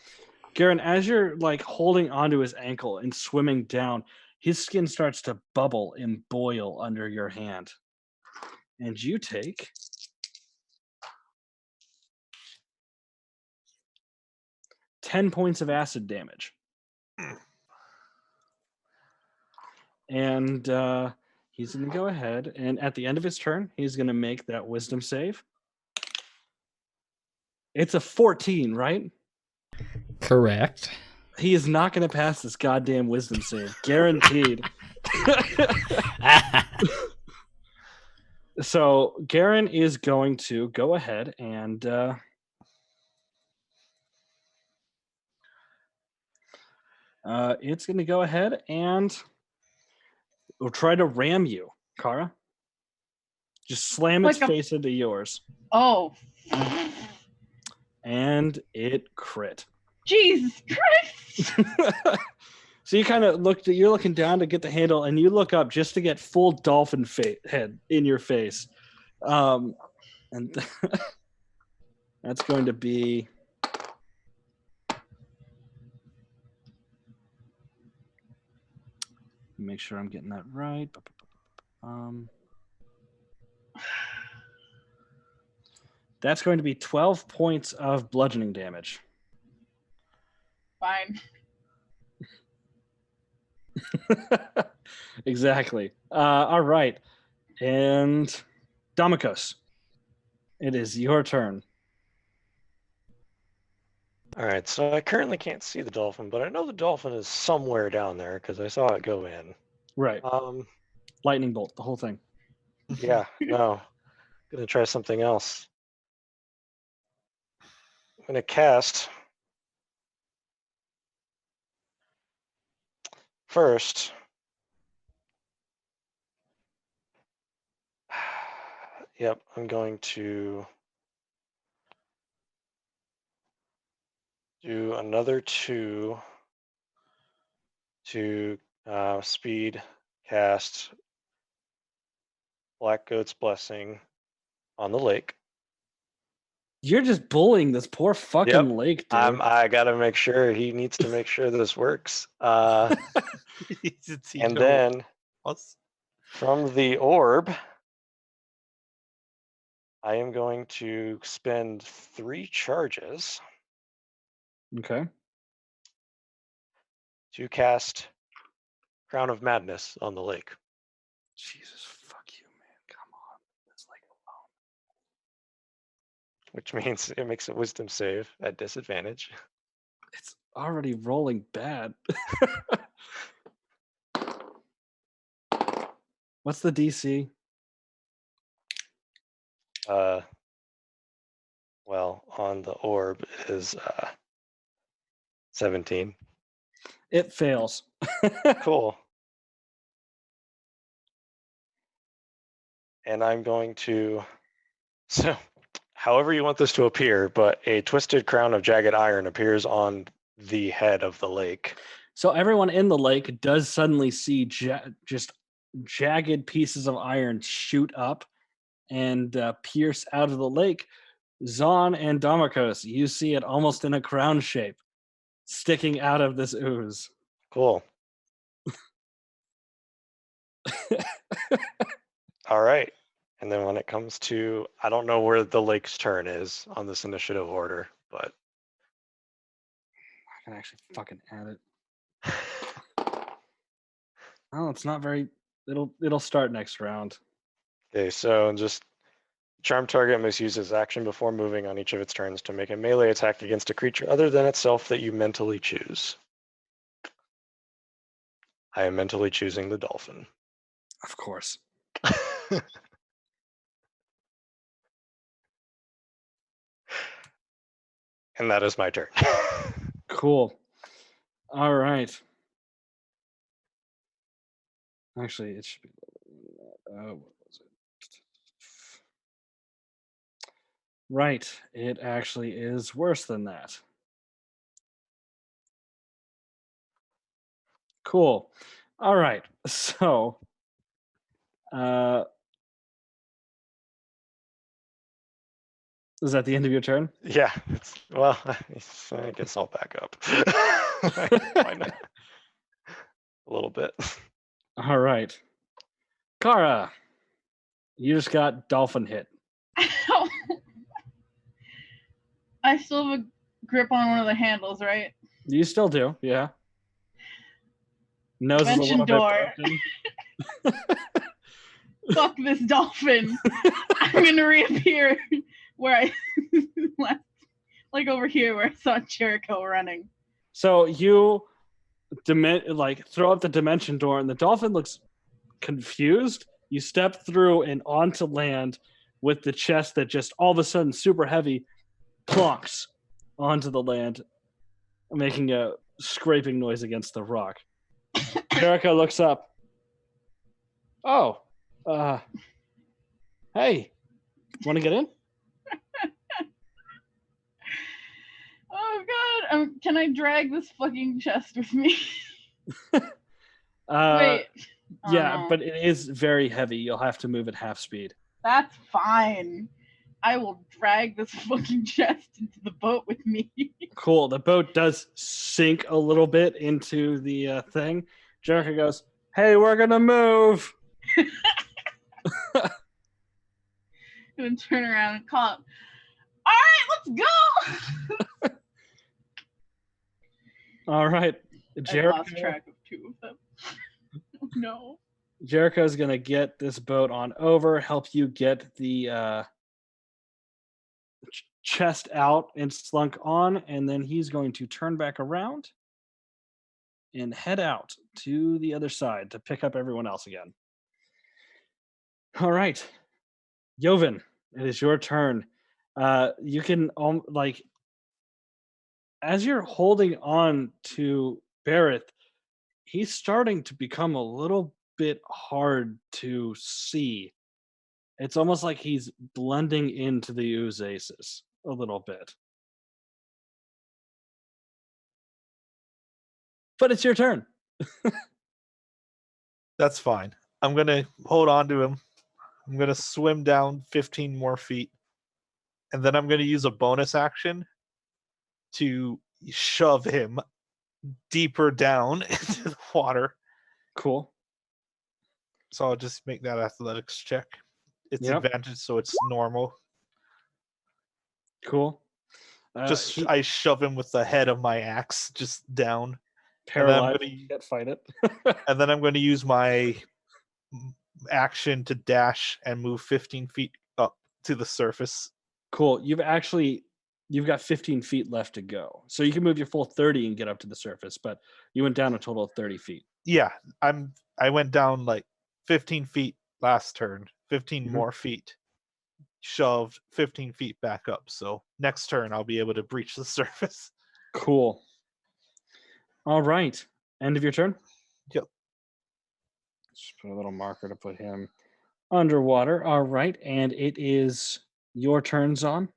Garen, as you're like holding onto his ankle and swimming down, his skin starts to bubble and boil under your hand, and you take 10 points of acid damage. And he's going to go ahead, and at the end of his turn, he's going to make that wisdom save. It's a 14, right? Correct. He is not going to pass this goddamn wisdom save. Guaranteed. So Garen is going to go ahead and it's going to go ahead and we'll try to ram you, Kara. Just slam its face into yours. Oh. And it crit. Jesus Christ! So you kind of you're looking down to get the handle, and you look up just to get full dolphin head in your face. And that's going to be make sure I'm getting that right. That's going to be 12 points of bludgeoning damage. Fine. Exactly. All right. And Damokos, it is your turn. All right, so I currently can't see the dolphin, but I know the dolphin is somewhere down there because I saw it go in. Right. Lightning bolt, the whole thing. Yeah, no. Gonna try something else. I'm gonna cast first. Yep, I'm going to do another 2 to speed cast Black Goat's Blessing on the lake. You're just bullying this poor fucking lake, dude. I gotta make sure he needs to make sure this works. And then from the orb, I am going to spend 3 charges. Okay. To cast Crown of Madness on the lake. Jesus, fuck you, man. Come on. This lake alone. Which means it makes a wisdom save at disadvantage. It's already rolling bad. What's the DC? Well, on the orb is 17. It fails. Cool. And I'm going to, so however you want this to appear, but a twisted crown of jagged iron appears on the head of the lake. So everyone in the lake does suddenly see just jagged pieces of iron shoot up and pierce out of the lake. Zon and Damakos, you see it almost in a crown shape, sticking out of this ooze. Cool. All right. And then when it comes to, I don't know where the lake's turn is on this initiative order, but I can actually fucking add it. Oh, it's not very. It'll start next round. okay, so just charm target must use its action before moving on each of its turns to make a melee attack against a creature other than itself that you mentally choose. I am mentally choosing the dolphin. Of course. And that is my turn. Cool. All right. Actually, it should be. What was it? Right. It actually is worse than that. Cool. All right. So, is that the end of your turn? Yeah, well, I guess I'll back up. Why not? A little bit. All right. Kara, you just got dolphin hit. I still have a grip on one of the handles, right? You still do, yeah. Nose is a Dimension little door. bit broken. Fuck this dolphin. I'm gonna reappear where I left, like over here where I saw Jericho running. So you throw up the dimension door, and the dolphin looks confused. You step through and onto land with the chest that just all of a sudden super heavy plonks onto the land, making a scraping noise against the rock. Jericho looks up. Oh, hey, want to get in? Oh god, can I drag this fucking chest with me? Wait. Oh, yeah, no. but it is very heavy. You'll have to move at half speed. That's fine. I will drag this fucking chest into the boat with me. Cool. The boat does sink a little bit into the thing. Jericho goes, "Hey, we're gonna move." I'm gonna turn around and call him. All right, let's go. All right, I lost track of two of them. Oh, no. Jericho's gonna get this boat on over, help you get the chest out and slunk on, and then he's going to turn back around and head out to the other side to pick up everyone else again. All right, Joven, it is your turn. You can as you're holding on to Barrett, he's starting to become a little bit hard to see. It's almost like he's blending into the Oozaces a little bit. But it's your turn. That's fine. I'm going to hold on to him. I'm going to swim down 15 more feet. And then I'm going to use a bonus action to shove him deeper down into the water. Cool. So I'll just make that athletics check. It's Yep. advantage, so it's normal. Cool. I shove him with the head of my axe just down. Paralyzed. You can't fight it. And then I'm going to use my action to dash and move 15 feet up to the surface. Cool. You've got 15 feet left to go. So you can move your full 30 and get up to the surface, but you went down a total of 30 feet. Yeah, I went down like 15 feet last turn, 15 more feet, shoved 15 feet back up. So next turn I'll be able to breach the surface. Cool. All right. End of your turn? Yep. Just put a little marker to put him underwater. All right. And it is your turn, Zon.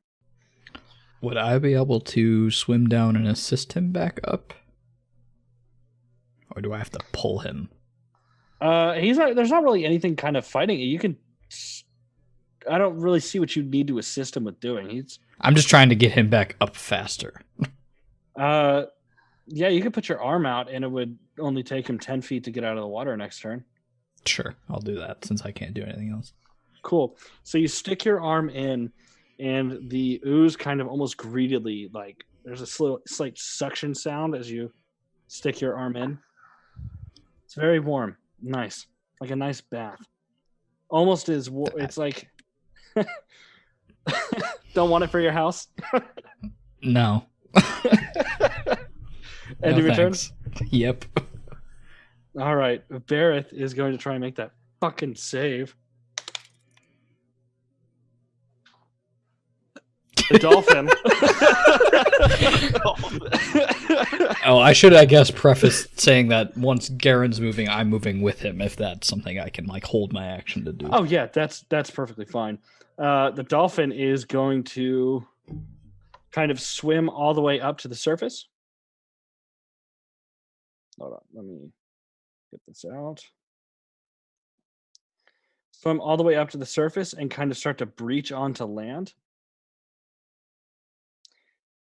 Would I be able to swim down and assist him back up? Or do I have to pull him? He's not. There's not really anything kind of fighting. You can. I don't really see what you need to assist him with doing. I'm just trying to get him back up faster. Yeah, you could put your arm out, and it would only take him 10 feet to get out of the water next turn. Sure, I'll do that since I can't do anything else. Cool. So you stick your arm in, and the ooze kind of almost greedily, like there's a slight suction sound as you stick your arm in. It's very warm, nice, like a nice bath. Almost as it's like. Don't want it for your house? No. End of your turn? Yep. All right. Barrett is going to try and make that fucking save. The dolphin. Oh, I should, I guess, preface saying that once Garen's moving, I'm moving with him, if that's something I can like hold my action to do. Oh yeah, that's perfectly fine. The dolphin is going to kind of swim all the way up to the surface. Hold on, let me get this out. Swim all the way up to the surface and kind of start to breach onto land.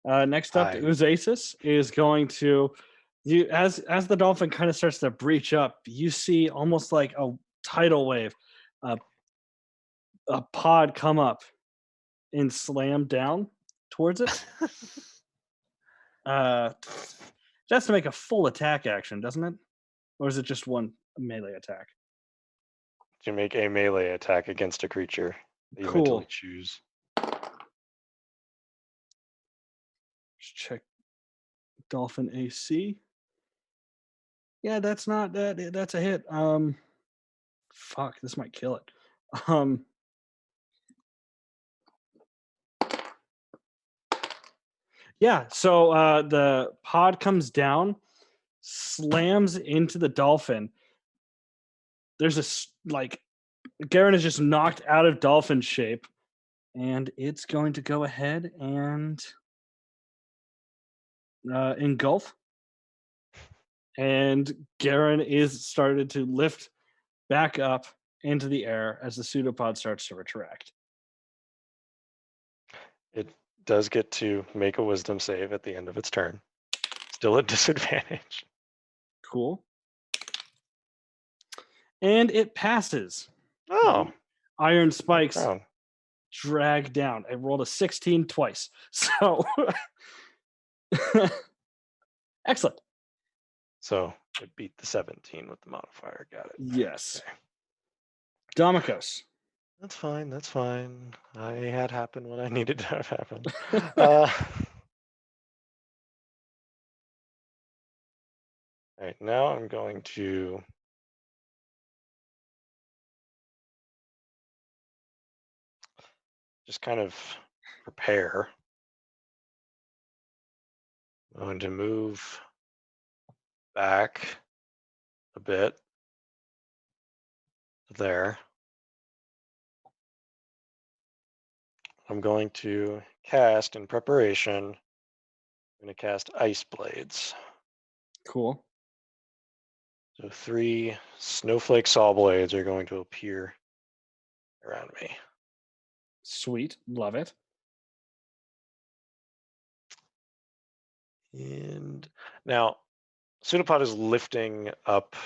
Next up, Uzasis is going to as the dolphin kind of starts to breach up, you see almost like a tidal wave, a pod come up and slam down towards it. That's to make a full attack action, doesn't it? Or is it just one melee attack? To make a melee attack against a creature that you Cool. mentally choose. Just check dolphin AC. Yeah, that's not that. That's a hit. Fuck, this might kill it. Yeah, so the pod comes down, slams into the dolphin. There's Garen is just knocked out of dolphin shape, and it's going to go ahead and engulf. And Garen is started to lift back up into the air as the pseudopod starts to retract. It does get to make a wisdom save at the end of its turn. Still at disadvantage. Cool. And it passes. Oh. Iron spikes Oh. drag down. I rolled a 16 twice. So excellent. So it beat the 17 with the modifier. Got it. Yes. Okay. Domikos. That's fine. That's fine. I had happen what I needed to have happen. All right, now I'm going to just kind of prepare. I'm going to move back a bit there. I'm going to cast in preparation. I'm going to cast Ice Blades. Cool. So 3 snowflake saw blades are going to appear around me. Sweet. Love it. And now, Pseudopod is lifting up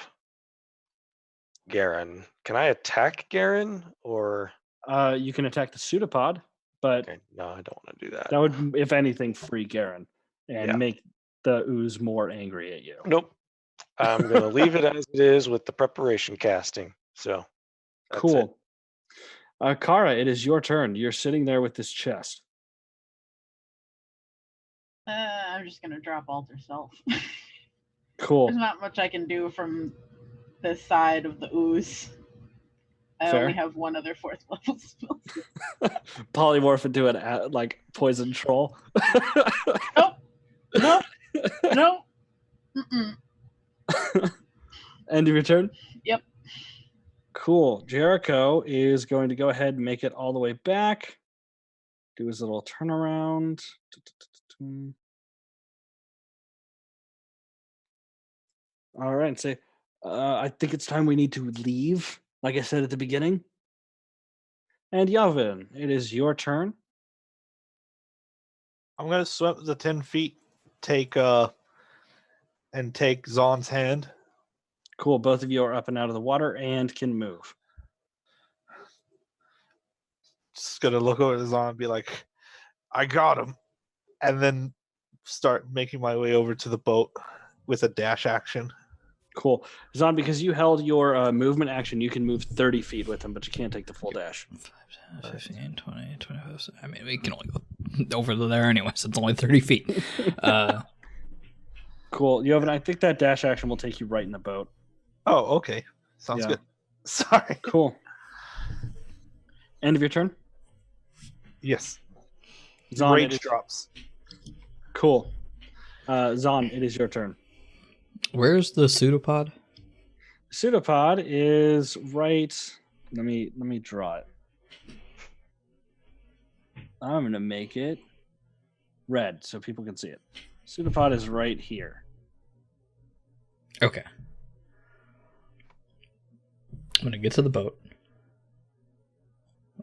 Garen. Can I attack Garen or? You can attack the pseudopod, but Okay, no, I don't want to do that. that would, if anything, free Garen and make the ooze more angry at you. Nope. I'm going to leave it as it is with the preparation casting. So, that's Cool. it. Kara, it is your turn. You're sitting there with this chest. I'm just gonna drop Alter Self. Cool. There's not much I can do from this side of the ooze. I Fair. only have one other 4th level spell. Polymorph into an like poison troll. Nope. Mm-mm. End of your turn? Yep. Cool. Jericho is going to go ahead and make it all the way back. Do his little turnaround. All right, and say, I think it's time we need to leave, like I said at the beginning. And Yavin, it is your turn. I'm gonna swim the 10 feet, take Zon's hand. Cool. Both of you are up and out of the water and can move. Just gonna look over at Zon and be like, I got him. And then start making my way over to the boat with a dash action. Cool. Zon, because you held your movement action, you can move 30 feet with him, but you can't take the full dash. 5, 10, 15, 20, 25. I mean, we can only go over there anyway, so it's only 30 feet. Cool. Yavin, I think that dash action will take you right in the boat. Oh, okay. Sounds Yeah. good. Sorry. Cool. End of your turn? Yes. Zon, Rage drops. Cool. Zon, it is your turn. Where's the pseudopod? Pseudopod is right. Let me draw it. I'm gonna make it red so people can see it. Pseudopod is right here. Okay. I'm going to get to the boat.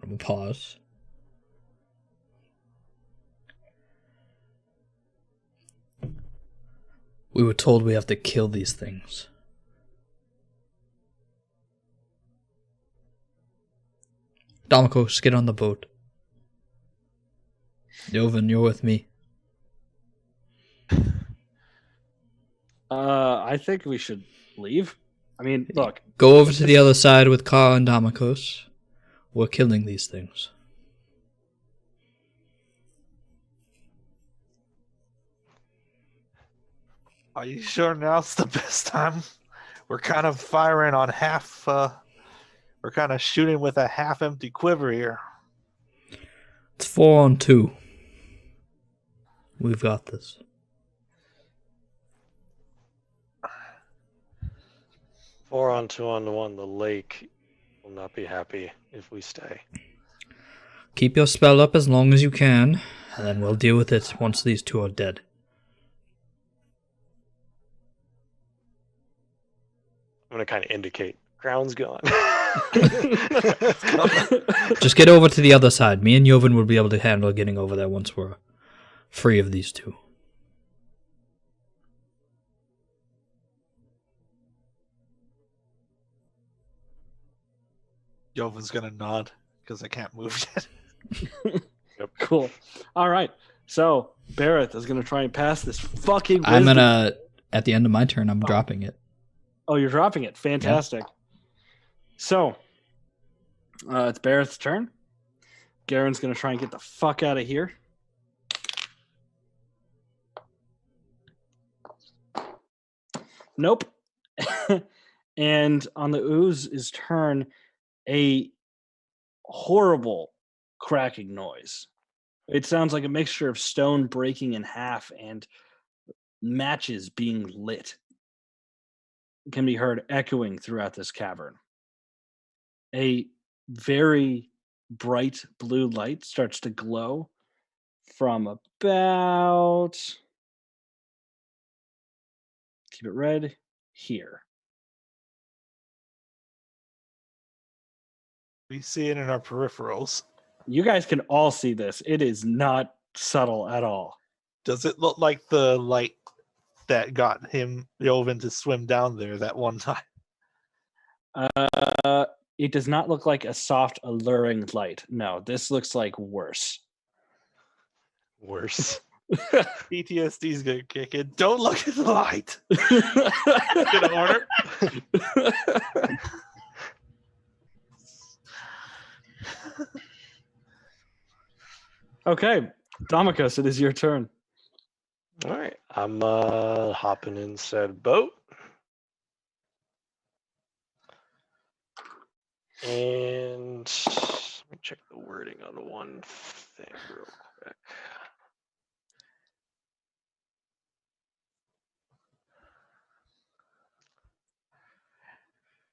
I'm going to pause. We were told we have to kill these things. Domikos, get on the boat. Jovan, you're with me. I think we should leave. I mean, look. Go over to the other side with Ka and Domikos. We're killing these things. Are you sure now's the best time? We're kind of firing on half. We're kind of shooting with a half-empty quiver here. It's 4-on-2. We've got this. Four on 2-on-1. The lake will not be happy if we stay. Keep your spell up as long as you can, and then we'll deal with it once these two are dead. I'm going to kind of indicate. Ground's gone. Just get over to the other side. Me and Jovan will be able to handle getting over there once we're free of these two. Jovan's gonna nod because I can't move yet. Yep. Cool. All right. So Barrett is gonna try and pass this fucking. I'm wisdom- gonna, at the end of my turn, I'm dropping it. Oh, you're dropping it. Fantastic. So it's Barrett's turn. Garen's gonna try and get the fuck out of here. Nope. And on the ooze's turn, a horrible cracking noise. It sounds like a mixture of stone breaking in half and matches being lit. It can be heard echoing throughout this cavern. A very bright blue light starts to glow from about, keep it red, here. We see it in our peripherals. You guys can all see this. It is not subtle at all. Does it look like the light that got him Jovan to swim down there that one time? It does not look like a soft, alluring light. No, this looks like worse. Worse. PTSD's gonna kick in. Don't look at the light. Good order. Okay, Domikos, it is your turn. All right. I'm hopping in said boat. And let me check the wording on one thing real quick.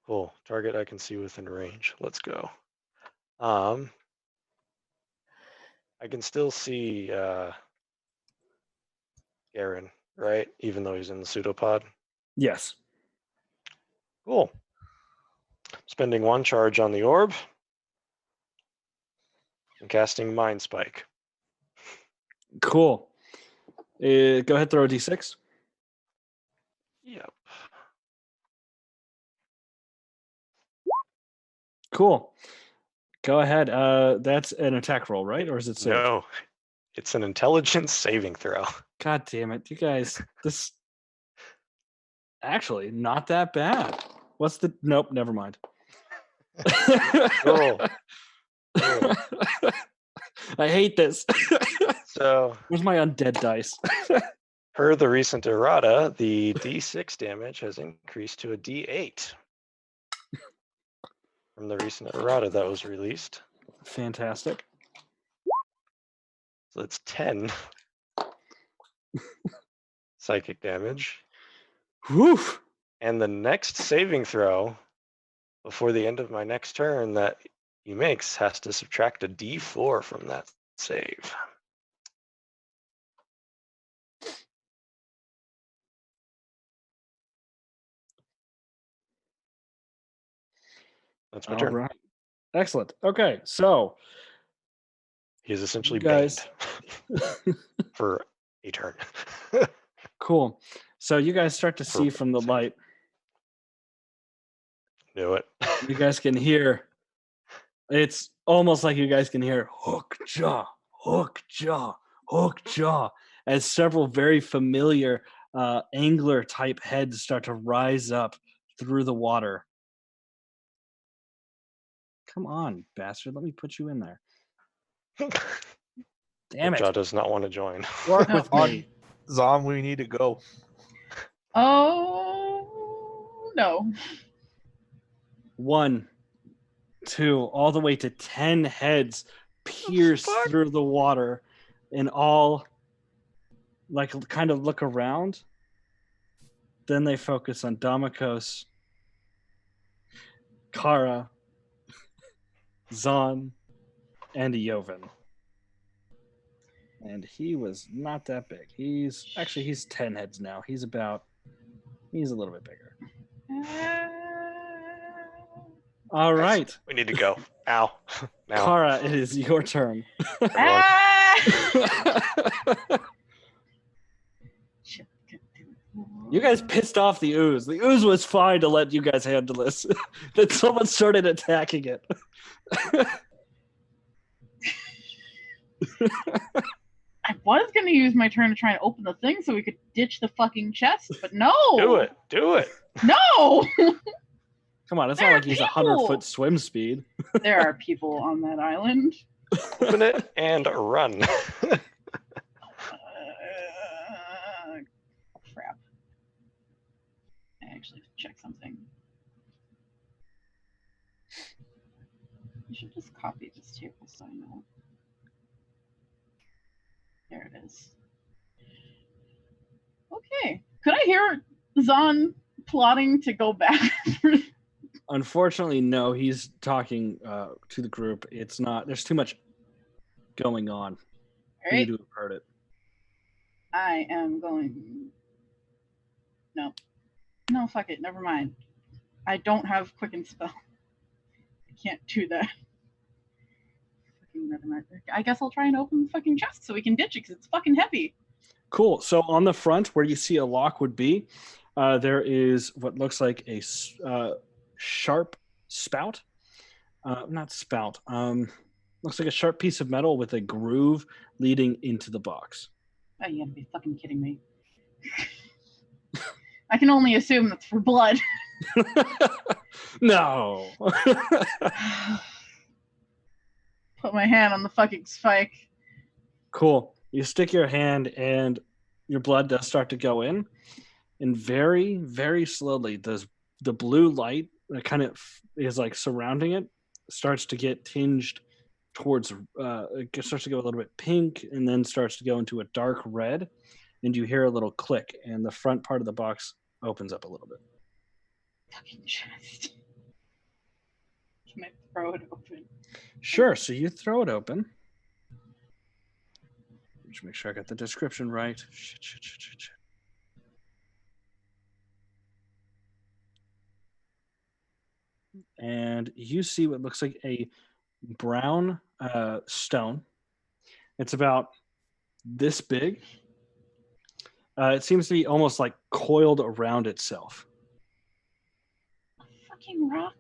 Cool. Target I can see within range. Let's go. I can still see Garen, right? Even though he's in the pseudopod. Yes. Cool. Spending 1 charge on the orb. And casting Mind Spike. Cool. Go ahead, throw a d6. Yep. Cool. Go ahead. That's an attack roll, right? Or is it saved? No. It's an intelligence saving throw. God damn it. You guys, this actually not that bad. What's the nope, never mind. Cool. Cool. I hate this. So, Where's my undead dice? per the recent errata, the D6 damage has increased to a D8 from the recent errata that was released. Fantastic. So it's 10 psychic damage. Whew. And the next saving throw before the end of my next turn that he makes has to subtract a D4 from that save. That's my All turn. right. Excellent. Okay, so He's essentially you guys banned for a turn. cool. So you guys start to For see from the save. light. Knew it. You guys can hear. It's almost like you guys can hear hook jaw, hook jaw, hook jaw, as several very familiar angler type heads start to rise up through the water. Come on, bastard. Let me put you in there. Damn Jaw it. does not want to join. Work with On me. Zom, we need to go. Oh no. 1, 2, all the way to 10 heads pierce through the water and all like kind of look around. Then they focus on Damakos, Kara, Zon, and Joven. And he was not that big. He's 10 heads now. He's a little bit bigger. All right. We need to go. Ow. Now. Kara, it is your turn. Everyone. You guys pissed off the ooze. The ooze was fine to let you guys handle this. Then someone started attacking it. I was gonna use my turn to try and open the thing so we could ditch the fucking chest, but no. Do it. Do it. No. Come on, it's There not are like he's people. 100-foot swim speed. There are people on that island. Open it and run. Crap. I actually have to check something. I should just copy this table so I know. There it is. Okay. Could I hear Zon plotting to go back? Unfortunately, no. He's talking to the group. It's not. There's too much going on. All right. You have heard it. I am going. No. No, fuck it. Never mind. I don't have Quicken Spell. I can't do that. Fucking never mind. I guess I'll try and open the fucking chest so we can ditch it because it's fucking heavy. Cool. So on the front, where you see a lock would be, there is what looks like a sharp spout. Not spout. Looks like a sharp piece of metal with a groove leading into the box. Oh, you gotta be fucking kidding me. I can only assume that's for blood. No. Put my hand on the fucking spike. Cool. You stick your hand and your blood does start to go in. And very, very slowly, the blue light that kind of is like surrounding it starts to get tinged towards, it starts to go a little bit pink and then starts to go into a dark red. And you hear a little click and the front part of the box opens up a little bit. Fucking chest. Can I throw it open? Sure. So you throw it open. Just make sure I got the description right. Shit. And you see what looks like a brown stone. It's about this big. It seems to be almost like coiled around itself. A fucking rock?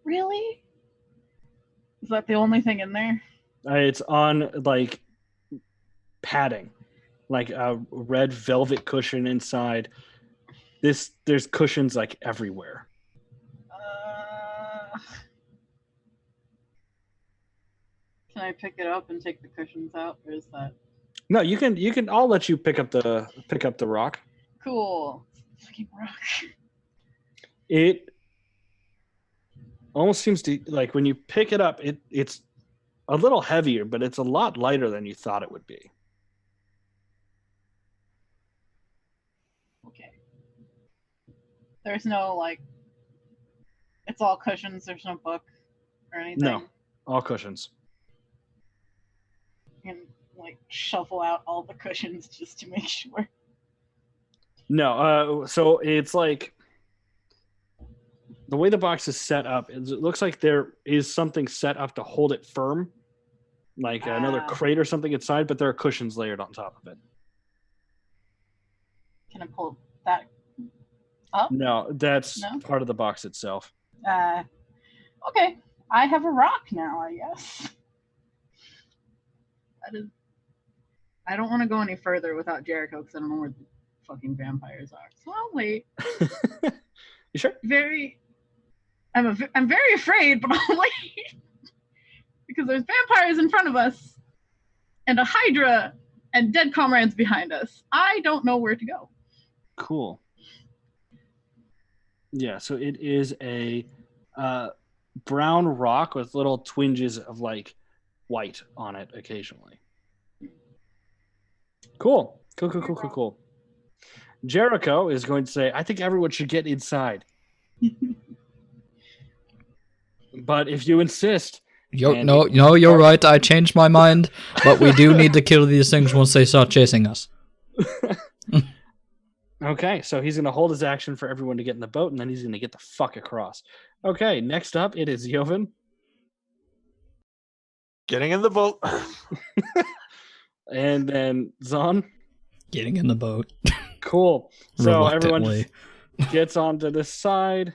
Really? Is that the only thing in there? It's on like padding, like a red velvet cushion inside. There's cushions like everywhere. Can I pick it up and take the cushions out, or is that No, you can. I'll let you pick up the rock. cool? Fucking rock. It almost seems to like when you pick it up, it's a little heavier, but it's a lot lighter than you thought it would be. Okay. There's no like. It's all cushions. There's no book or anything. No, all cushions. And like shuffle out all the cushions just to make sure. No, so it's like the way the box is set up is it looks like there is something set up to hold it firm, like another crate or something inside, but there are cushions layered on top of it. Can I pull that up? No, that's No? part of the box itself. Okay. I have a rock now, I guess. That is. I don't want to go any further without Jericho because I don't know where the fucking vampires are. So I'll wait. You sure? I'm very afraid, but I'll wait because there's vampires in front of us, and a Hydra, and dead comrades behind us. I don't know where to go. Cool. Yeah, so it is a brown rock with little twinges of like white on it occasionally. Cool. Jericho is going to say, I think everyone should get inside. But if you insist. You're right. I changed my mind, but we do need to kill these things once they start chasing us. Okay, so he's going to hold his action for everyone to get in the boat, and then he's going to get the fuck across. Okay, next up, it is Joven. Getting in the boat. And then Zon. Getting in the boat. Cool. So everyone Reluctantly. just gets onto this side.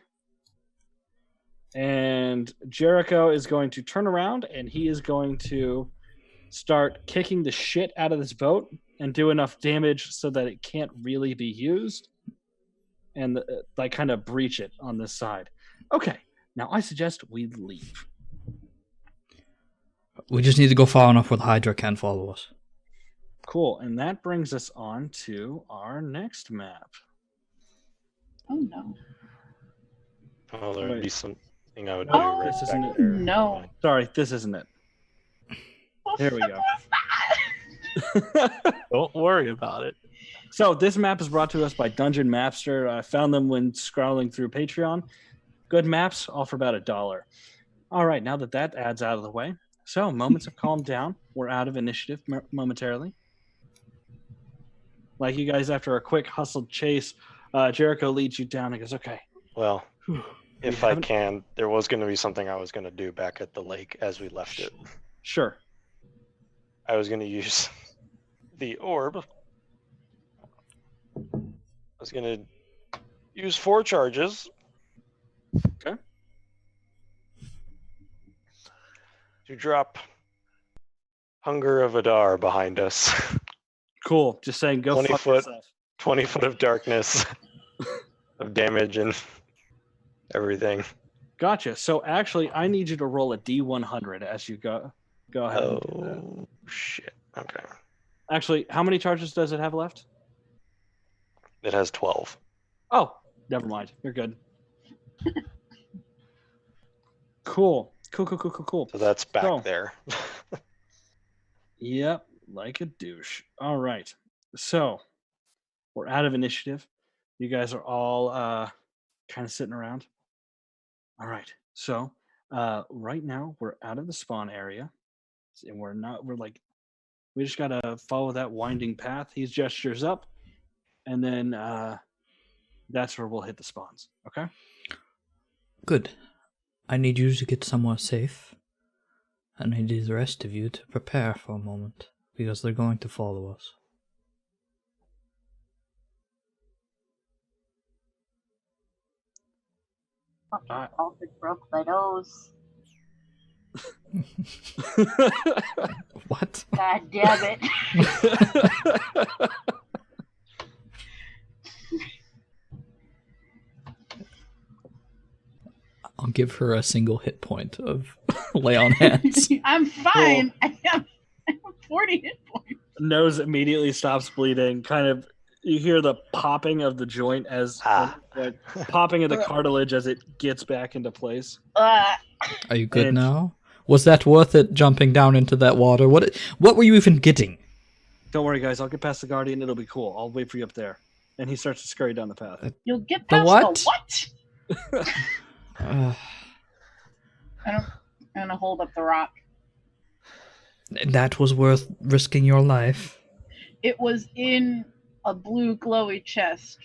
And Jericho is going to turn around, and he is going to start kicking the shit out of this boat and do enough damage so that it can't really be used. And like kind of breach it on this side. Okay, now I suggest we leave. We just need to go far enough where the Hydra can follow us. Cool, and that brings us on to our next map. Oh no. Oh, there would Wait. be something I would do Oh, right this back isn't it. there. No. Sorry, this isn't it. There we go. Don't worry about it. So this map is brought to us by Dungeon Mapster. I found them when scrolling through Patreon. Good maps, all for about $1. All right, now that adds out of the way. So moments have calmed down. We're out of initiative momentarily. Like you guys, after a quick hustled chase, Jericho leads you down and goes, okay. Well, Whew. if We I haven't- can, there was going to be something I was going to do back at the lake as we left it. Sure. I was going to use the orb. I was going to use 4 charges. Okay. To drop Hunger of Adar behind us. Cool. Just saying, go 20 fuck foot. yourself. 20 foot of darkness of damage and everything. Gotcha. So actually, I need you to roll a D100 as you go ahead. And do that. Oh, shit. Okay. Actually, how many charges does it have left? It has 12. Oh, never mind. You're good. Cool. Cool. So that's back So- there. Yep, like a douche. All right. So we're out of initiative. You guys are all kind of sitting around. All right. So Right now, we're out of the spawn area, and we just gotta follow that winding path. He gestures up, and then that's where we'll hit the spawns. Okay. Good. I need you to get somewhere safe. And I need the rest of you to prepare for a moment, because they're going to follow us. Fucking Alfred broke my nose. What? God damn it. I'll give her a single hit point of lay on hands. I'm fine. I have 40 hit points. Nose immediately stops bleeding. Kind of, you hear the popping of the joint as popping of the cartilage as it gets back into place. Are you good And- now? Was that worth it, jumping down into that water? What were you even getting? Don't worry, guys. I'll get past the guardian. It'll be cool. I'll wait for you up there. And he starts to scurry down the path. You'll get The past what? the what? I'm gonna hold up the rock. That was worth risking your life. It was in a blue glowy chest.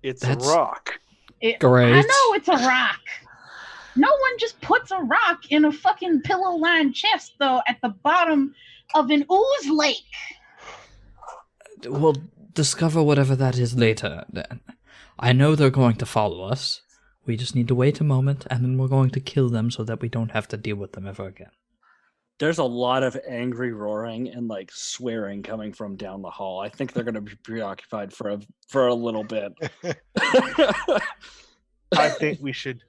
It's That's- a rock. Great. I know it's a rock. No one just puts a rock in a fucking pillow-lined chest, though, at the bottom of an ooze lake. We'll discover whatever that is later. I know they're going to follow us. We just need to wait a moment, and then we're going to kill them so that we don't have to deal with them ever again. There's a lot of angry roaring and like swearing coming from down the hall. I think they're going to be preoccupied for a little bit. I think we should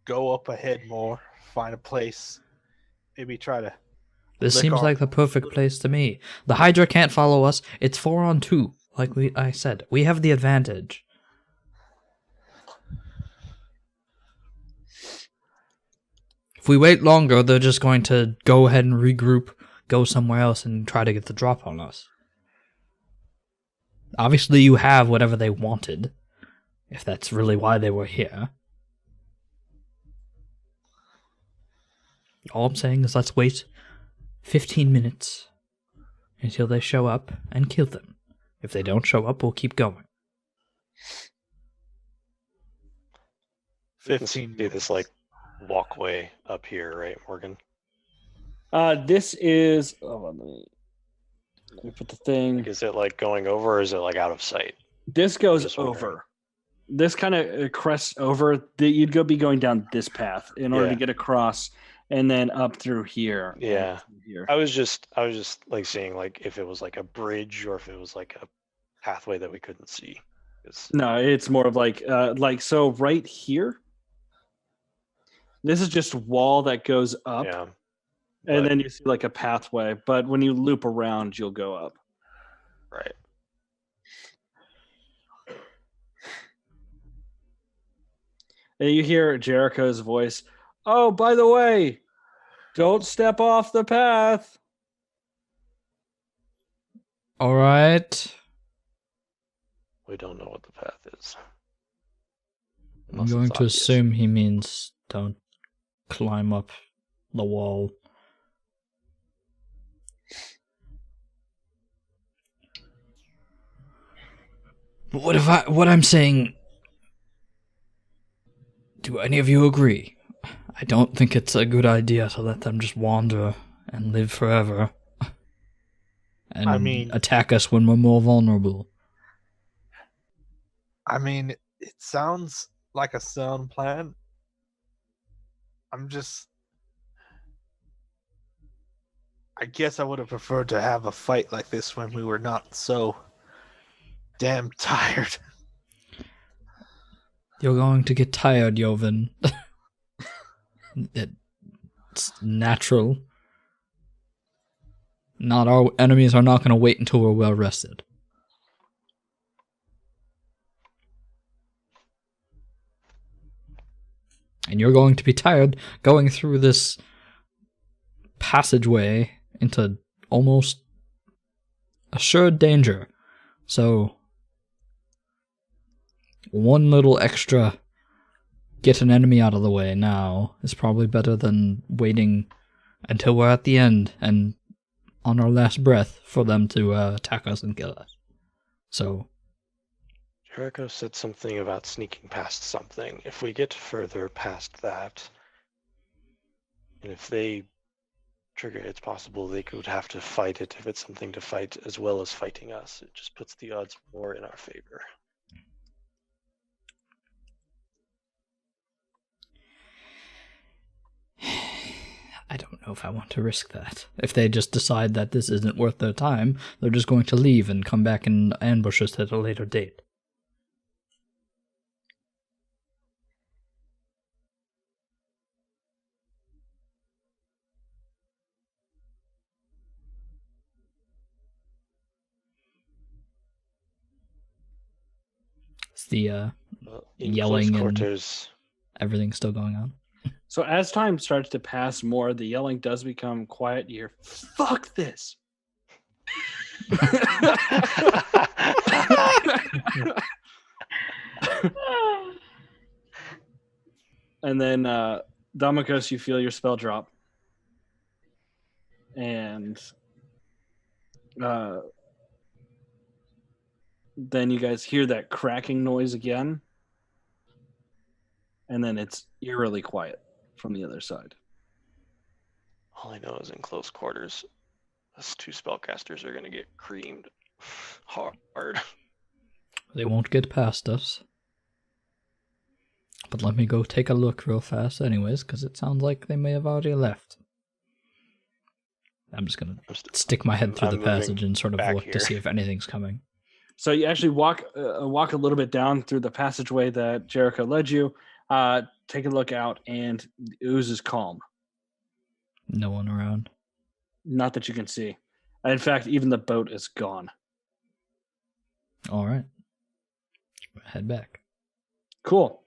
go up ahead more, find a place, maybe try to. This Lick seems off. like the perfect place to me. The Hydra can't follow us. It's 4-on-2, like I said. We have the advantage. If we wait longer, they're just going to go ahead and regroup, go somewhere else, and try to get the drop on us. Obviously, you have whatever they wanted, if that's really why they were here. All I'm saying is let's wait 15 minutes until they show up and kill them. If they don't show up, we'll keep going. 15 Be this like walkway up here, right, Morgan? This is. Oh, let me put the thing. Like, is it like going over, or is it like out of sight? This goes Just wondering. over. This kind of crests over. You'd be going down this path in order Yeah. to get across, and then up through here. and Yeah. through here. I was just like seeing like if it was like a bridge or if it was like a pathway that we couldn't see. 'Cause- No, it's more of like so right here. This is just a wall that goes up, yeah. and but- then you see like a pathway. But when you loop around, you'll go up. Right. And you hear Jericho's voice. Oh, by the way, don't step off the path. Alright. We don't know what the path is. I'm Unless going it's to obvious. assume he means don't climb up the wall. But what I'm saying, do any of you agree? I don't think it's a good idea to let them just wander and live forever. And I mean- attack us when we're more vulnerable. I mean, it sounds like a sound plan. I guess I would have preferred to have a fight like this when we were not so damn tired. You're going to get tired, Joven. It's natural. Not our enemies are not going to wait until we're well rested. And you're going to be tired going through this passageway into almost assured danger. So, one little extra get an enemy out of the way now is probably better than waiting until we're at the end and on our last breath for them to attack us and kill us. So Jericho said something about sneaking past something. If we get further past that, and if they trigger, it's possible they could have to fight it if it's something to fight as well as fighting us. It just puts the odds more in our favor. I don't know if I want to risk that. If they just decide that this isn't worth their time, they're just going to leave and come back and ambush us at a later date. Is the In yelling close and quarters, everything still going on? So as time starts to pass more, the yelling does become quiet. You hear, "Fuck this!" And then, Damokos, you feel your spell drop. And then you guys hear that cracking noise again. And then it's eerily quiet from the other side. all I know is in close quarters, us two spellcasters are going to get creamed hard. They won't get past us. But let me go take a look real fast anyways, because it sounds like they may have already left. I'm just going to stick my head through I'm the passage and sort of back look here. to see if anything's coming. So you actually walk a little bit down through the passageway that Jericho led you. Take a look out, and the ooze is calm. No one around. Not that you can see. In fact, even the boat is gone. All right. Head back. Cool.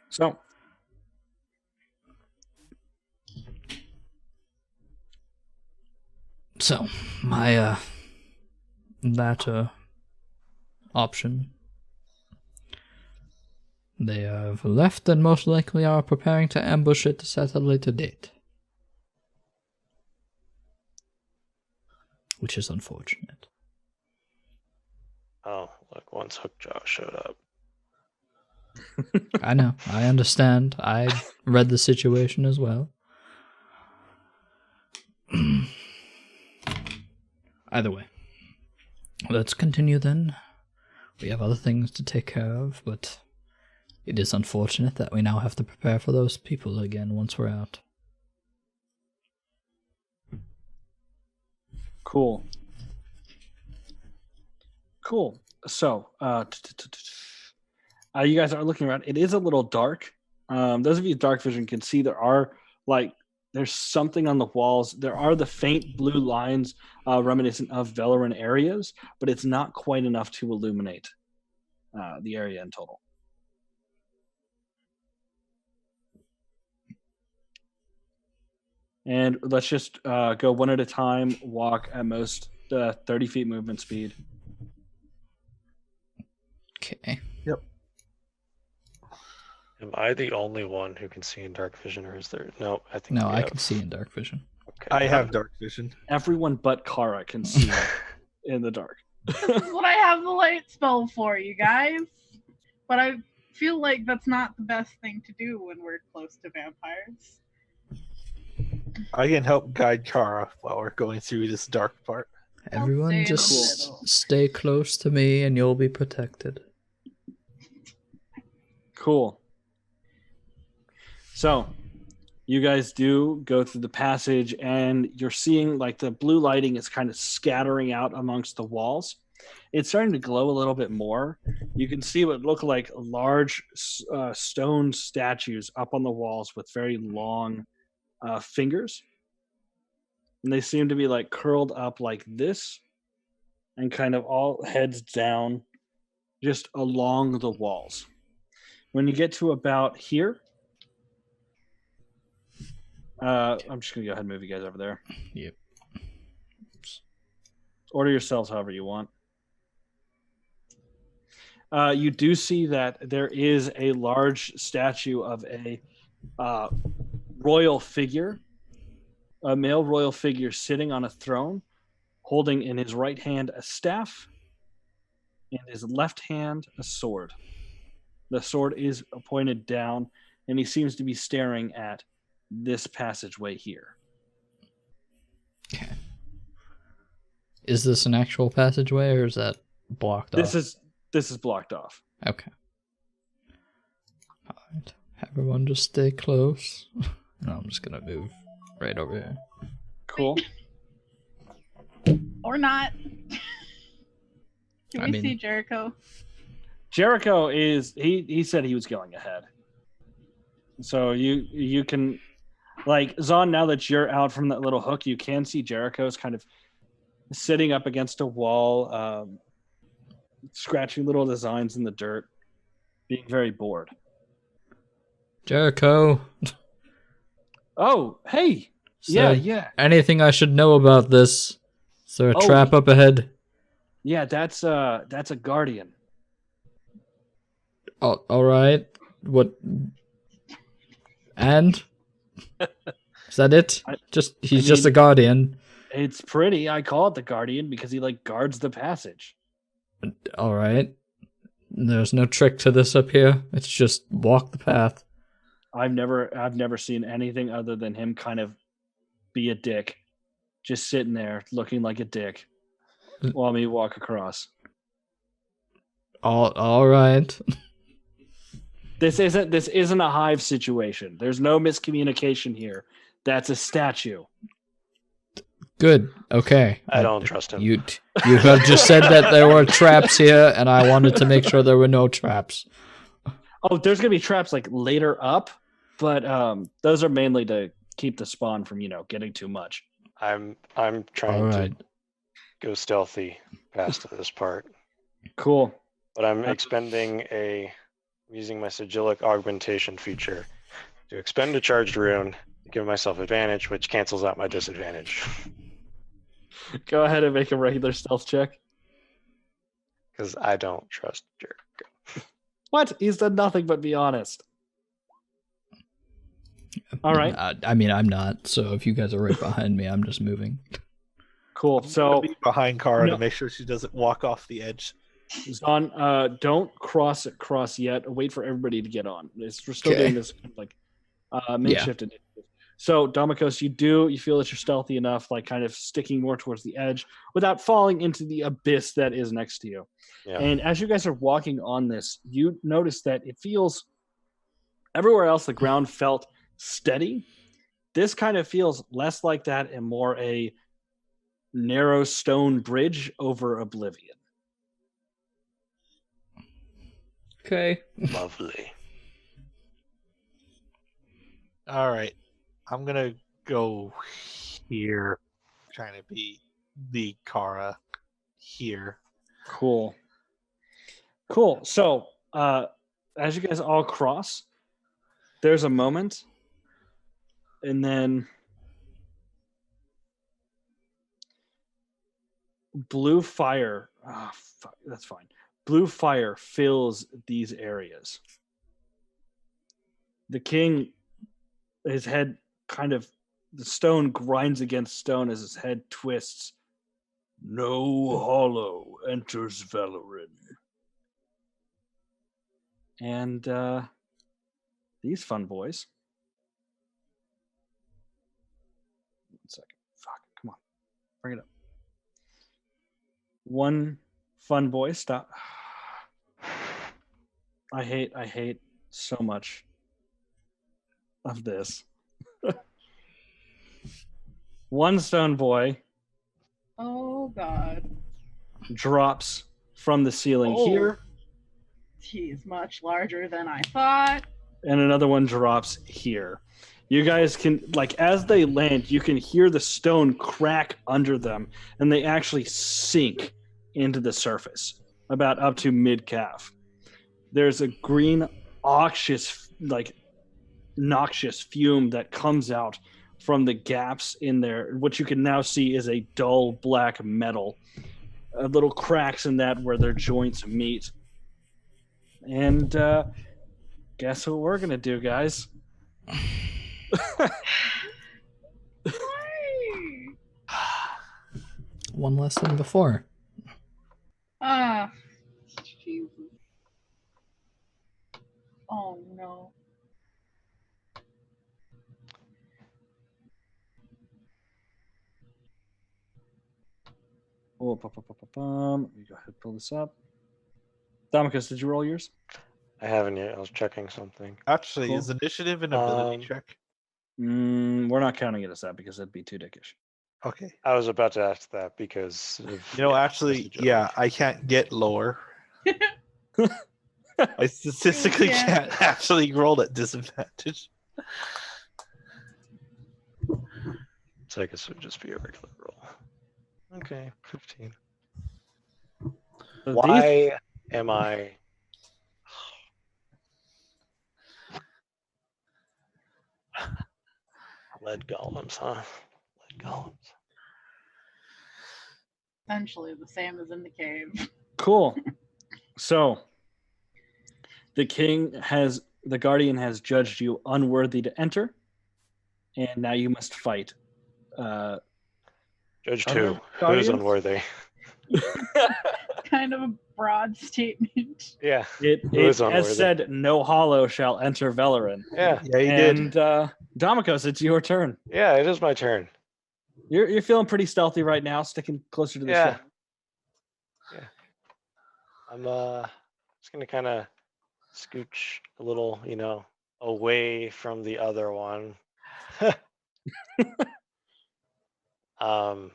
So, my, that, option. They have left and most likely are preparing to ambush it at a later date. Which is unfortunate. Oh, look, once Hookjaw showed up. I know. I understand. I read the situation as well. Either way. Let's continue then. We have other things to take care of, but it is unfortunate that we now have to prepare for those people again once we're out. Cool. So, you guys are looking around. It is a little dark. Those of you with dark vision can see there's something on the walls. There are the faint blue lines reminiscent of Velirine areas, but it's not quite enough to illuminate the area in total. And let's just go one at a time, walk at most 30 feet movement speed. Okay. Am I the only one who can see in dark vision, or is there? No, I think. No, we I have- can see in dark vision. Okay. I have dark vision. Everyone but Kara can see in the dark. This is what I have the light spell for, you guys. But I feel like that's not the best thing to do when we're close to vampires. I can help guide Kara while we're going through this dark part. I'll Everyone stay in the just middle. stay close to me and you'll be protected. Cool. So, you guys do go through the passage, and you're seeing like the blue lighting is kind of scattering out amongst the walls. It's starting to glow a little bit more. You can see what look like large stone statues up on the walls with very long fingers. And they seem to be like curled up like this and kind of all heads down just along the walls. When you get to about here, I'm just going to go ahead and move you guys over there. Yep. Order yourselves however you want. You do see that there is a large statue of a royal figure, a male royal figure sitting on a throne, holding in his right hand a staff, and his left hand a sword. The sword is pointed down, and he seems to be staring at this passageway here. Okay. Is this an actual passageway, or is that blocked off? This is blocked off. Okay. All right. Everyone just stay close. No, I'm just gonna move right over here. Cool. Or not. Can we see Jericho? Jericho is he said he was going ahead. So you can, like, Zon, now that you're out from that little hook, you can see Jericho's kind of sitting up against a wall, scratching little designs in the dirt, being very bored. Jericho. Oh, hey. Yeah. Anything I should know about this? Is there a trap up ahead? Yeah, that's a guardian. Oh, all right. What? And is that it? He's just a guardian. It's pretty. I call it the guardian because he guards the passage. All right. There's no trick to this up here. It's just walk the path. I've never seen anything other than him kind of be a dick, just sitting there looking like a dick while we walk across. All right. This isn't a hive situation. There's no miscommunication here. That's a statue. Good. Okay. I don't trust him. You have just said that there were traps here, and I wanted to make sure there were no traps. Oh, there's gonna be traps later up, but those are mainly to keep the spawn from getting too much. I'm trying to go stealthy past this part. Cool. But I'm using my sigillic augmentation feature to expend a charged rune to give myself advantage, which cancels out my disadvantage. Go ahead and make a regular stealth check. Because I don't trust Jericho. What? He's done nothing but be honest. All right. I'm not. So if you guys are right behind me, I'm just moving. Cool. So be behind Kara to make sure she doesn't walk off the edge. Zon, don't cross yet. Wait for everybody to get on. We're still doing this makeshift initiative. So Domikos, you feel that you're stealthy enough, kind of sticking more towards the edge without falling into the abyss that is next to you. Yeah. And as you guys are walking on this, you notice that it feels everywhere else the ground felt steady. This kind of feels less like that and more a narrow stone bridge over oblivion. Okay. Lovely. All right. I'm going to go here, trying to be the Kara here. Cool. So, as you guys all cross, there's a moment, and then blue fire. Oh, fuck, that's fine. Blue fire fills these areas. The king, his head the stone grinds against stone as his head twists. No hollow enters Velirine. And these fun boys. 1 second. Fuck, come on. Bring it up. One fun boy, stop. I hate so much of this. One stone boy. Oh God. Drops from the ceiling here. He's much larger than I thought. And another one drops here. You guys can, as they land, you can hear the stone crack under them, and they actually sink into the surface, about up to mid-calf. There's a green, noxious fume that comes out from the gaps in there. What you can now see is a dull black metal. Little cracks in that where their joints meet. And guess what we're gonna do, guys? Why? One less than before. Ah, Jesus. Oh no. Oh, Let me go ahead and pull this up. Domicus, did you roll yours? I haven't yet. I was checking something. Actually, Cool. is initiative an ability Um, check? We're not counting it as that because that'd be too dickish. Okay. I was about to ask that because of, You know, yeah, actually, that's a joke. yeah, I can't get lower. I statistically Yeah. can't actually roll at disadvantage. So I guess it would just be a regular roll. Okay, 15. So these- Why am I? Lead golems, huh? Lead golems. Essentially the same as in the cave. Cool. So the guardian has judged you unworthy to enter, and now you must fight. Judge Other 2. Who's guardians? unworthy? Kind of a broad statement. Yeah. It Who's has unworthy? said no hollow shall enter Velirine. Yeah. Yeah, he And did. Domicos, it's your turn. Yeah, it is my turn. You're feeling pretty stealthy right now, sticking closer to the Yeah. ship. Yeah. I'm just gonna kind of scooch a little, away from the other one. um,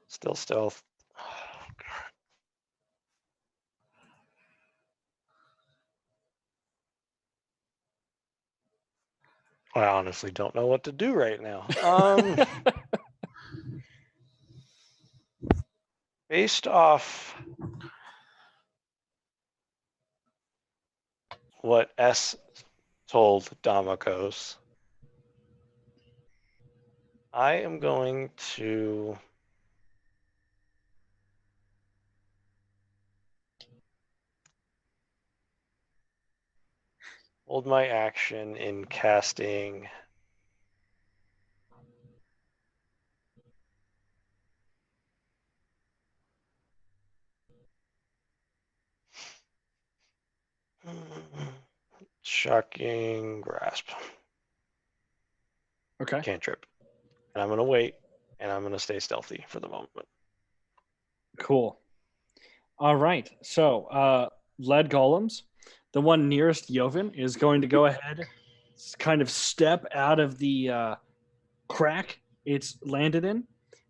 still stealth. Oh, God. I honestly don't know what to do right now. Based off what S told Damokos, I am going to hold my action in casting Shocking Grasp. Okay. Cantrip. And I'm going to wait, and I'm going to stay stealthy for the moment. Cool. All right. So, lead golems, the one nearest Joven, is going to go ahead, kind of step out of the crack it's landed in.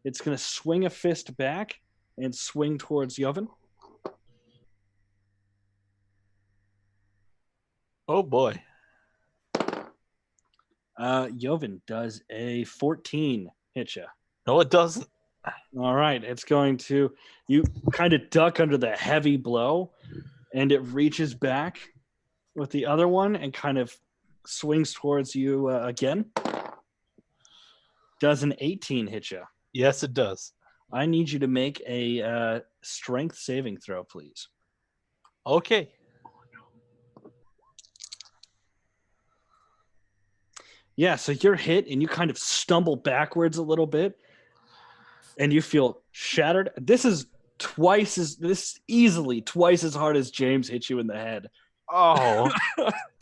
It's going to swing a fist back and swing towards Joven. Oh boy. Joven does a 14 hit you. No, it doesn't. All right. It's going to, you kind of duck under the heavy blow, and it reaches back with the other one and kind of swings towards you again. Does an 18 hit you? Yes, it does. I need you to make a strength saving throw, please. Okay. Yeah, so you're hit and you kind of stumble backwards a little bit and you feel shattered. This is easily twice as hard as James hit you in the head. Oh.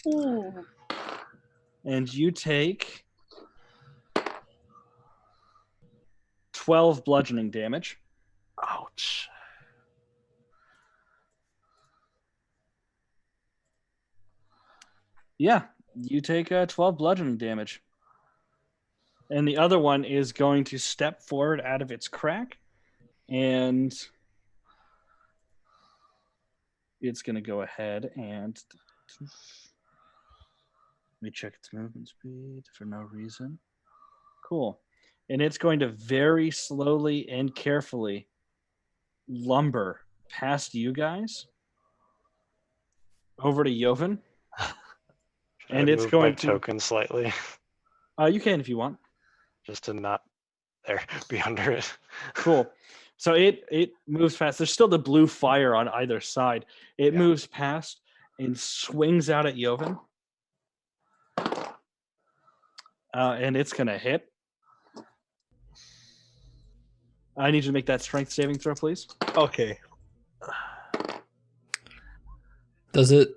Ooh. And you take 12 bludgeoning damage. Ouch. Yeah, you take 12 bludgeoning damage. And the other one is going to step forward out of its crack, and it's going to go ahead and let me check its movement speed for no reason. Cool. And it's going to very slowly and carefully lumber past you guys over to Joven. Should And I it's move going my to- token slightly You can if you want. just to not there, be under it. Cool. So it moves past. There's still the blue fire on either side. It Yeah. moves past and swings out at Joven. And it's going to hit. I need you to make that strength saving throw, please. Okay. Does it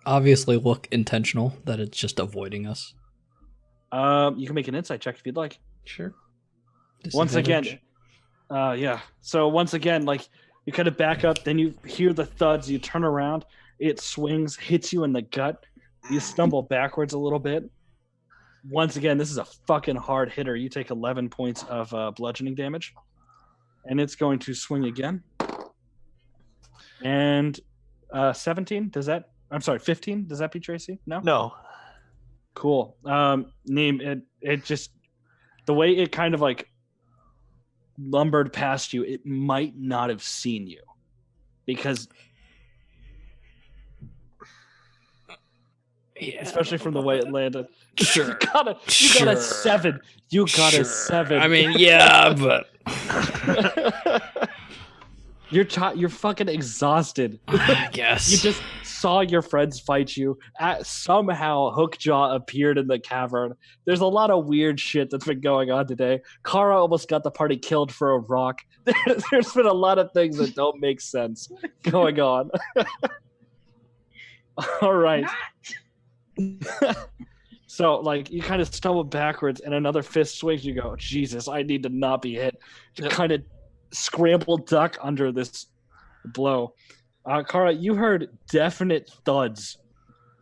obviously look intentional that it's just avoiding us? You can make an insight check if you'd like. Sure. Once again, Disadvantage? yeah. So once again, like you kind of back up, then you hear the thuds, you turn around, it swings, hits you in the gut, you stumble backwards a little bit. Once again, this is a fucking hard hitter. You take 11 points of bludgeoning damage, and it's going to swing again. And 17, does that? I'm sorry, 15. Does that beat Tracy? No. No. Cool. Name it. It just the way it kind of like lumbered past you. It might not have seen you because, Yeah. especially from the way it landed. Sure. You got a 7. You got a 7. I mean, yeah, but you're fucking exhausted. I guess. You just saw your friends fight you. Somehow Hookjaw appeared in the cavern. There's a lot of weird shit that's been going on today. Kara almost got the party killed for a rock. There's been a lot of things that don't make sense going on. All right. So, like, you kind of stumble backwards, and another fist swings. You go, Jesus, I need to not be hit. You kind of scramble duck under this blow. Kara, you heard definite thuds,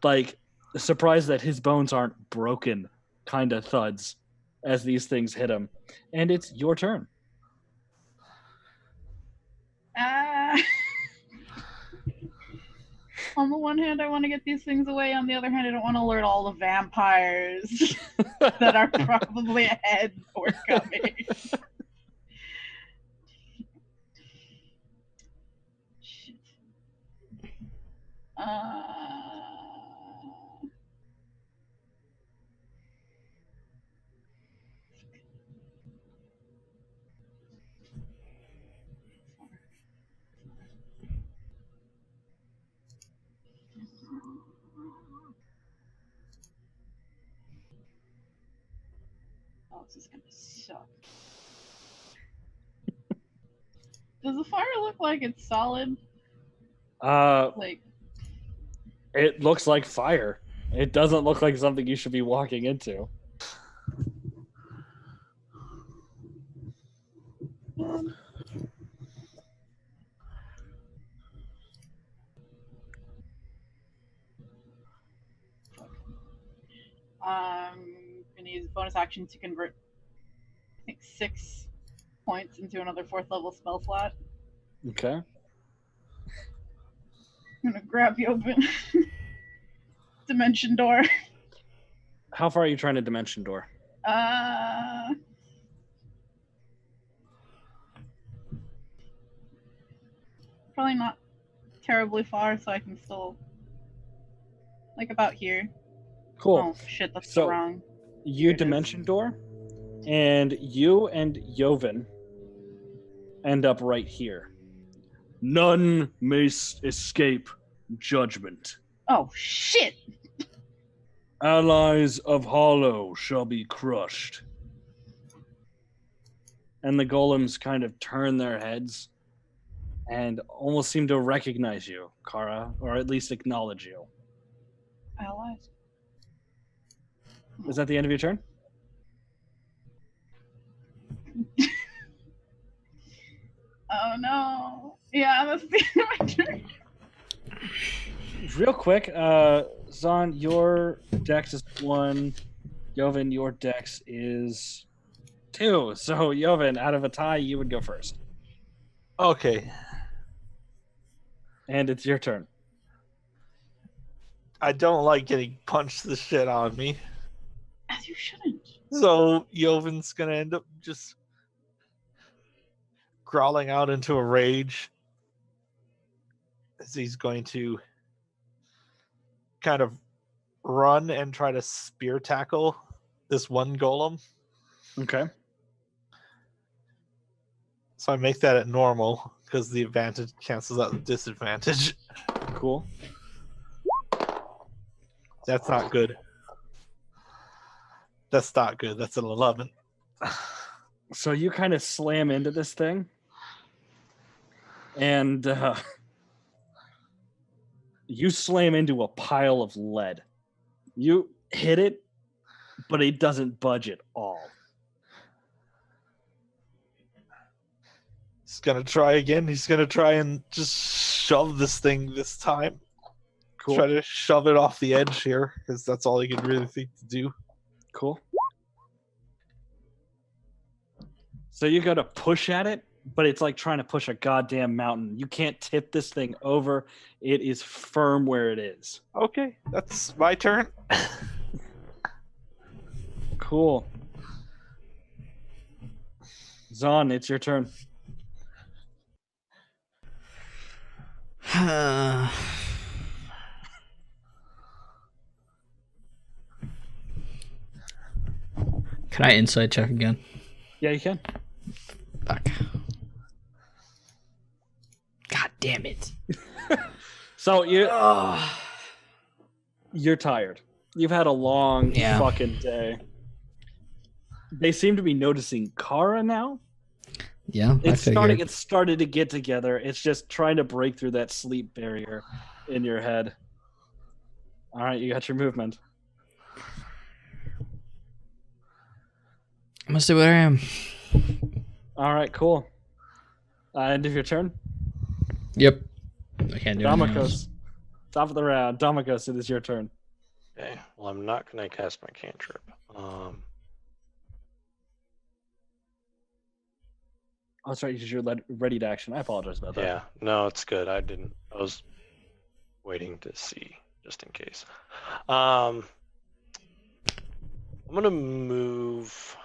like surprised that his bones aren't broken kind of thuds as these things hit him. And it's your turn. On the one hand, I want to get these things away. On the other hand, I don't want to alert all the vampires that are probably ahead or coming. Shit. Oh, this is gonna suck. Does the fire look like it's solid? Like, It looks like fire. It doesn't look like something you should be walking into. gonna use bonus action to convert, I think, 6 points into another 4th level spell slot. Okay. I'm gonna grab the open dimension door. How far are you trying to dimension door? Probably not terribly far, so I can still, like, about here. Cool. Oh shit, that's So- the wrong. You There it is. dimension door, and you and Joven end up right here. None may escape judgment. Oh shit! Allies of Hollow shall be crushed. And the golems kind of turn their heads and almost seem to recognize you, Kara, or at least acknowledge you. Allies. Is that the end of your turn? Oh no! Yeah, that's the end of my turn. Real quick, Zahn, your dex is 1. Joven, your dex is 2. So, Joven, out of a tie, you would go first. Okay. And it's your turn. I don't like getting punched the shit out of me. As you shouldn't. So Joven's gonna end up just growling out into a rage as he's going to kind of run and try to spear tackle this one golem. Okay. So I make that at normal because the advantage cancels out the disadvantage. Cool. That's not good. That's not good. That's an 11. So you kind of slam into this thing, and you slam into a pile of lead. You hit it, but it doesn't budge at all. He's gonna try again. He's gonna try and just shove this thing this time. Cool. Try to shove it off the edge here, because that's all he can really think to do. Cool. So you got to push at it, but it's like trying to push a goddamn mountain. You can't tip this thing over. It is firm where it is. Okay, that's my turn. Cool. Zahn, it's your turn. Can I insight check again? Yeah, you can. Fuck. God damn it. So you're tired. You've had a long fucking day. They seem to be noticing Kara now. Yeah, It's started to get together. It's just trying to break through that sleep barrier in your head. All right, you got your movement. I'm gonna stay where I am. All right, cool. End of your turn. Yep. I can't do anything else. Damakos. Top of the round. Damakos, it is your turn. Okay. Well, I'm not going to cast my cantrip. Oh, that's right. You're ready to action. I apologize about that. Yeah. No, it's good. I was waiting to see just in case. I'm going to move.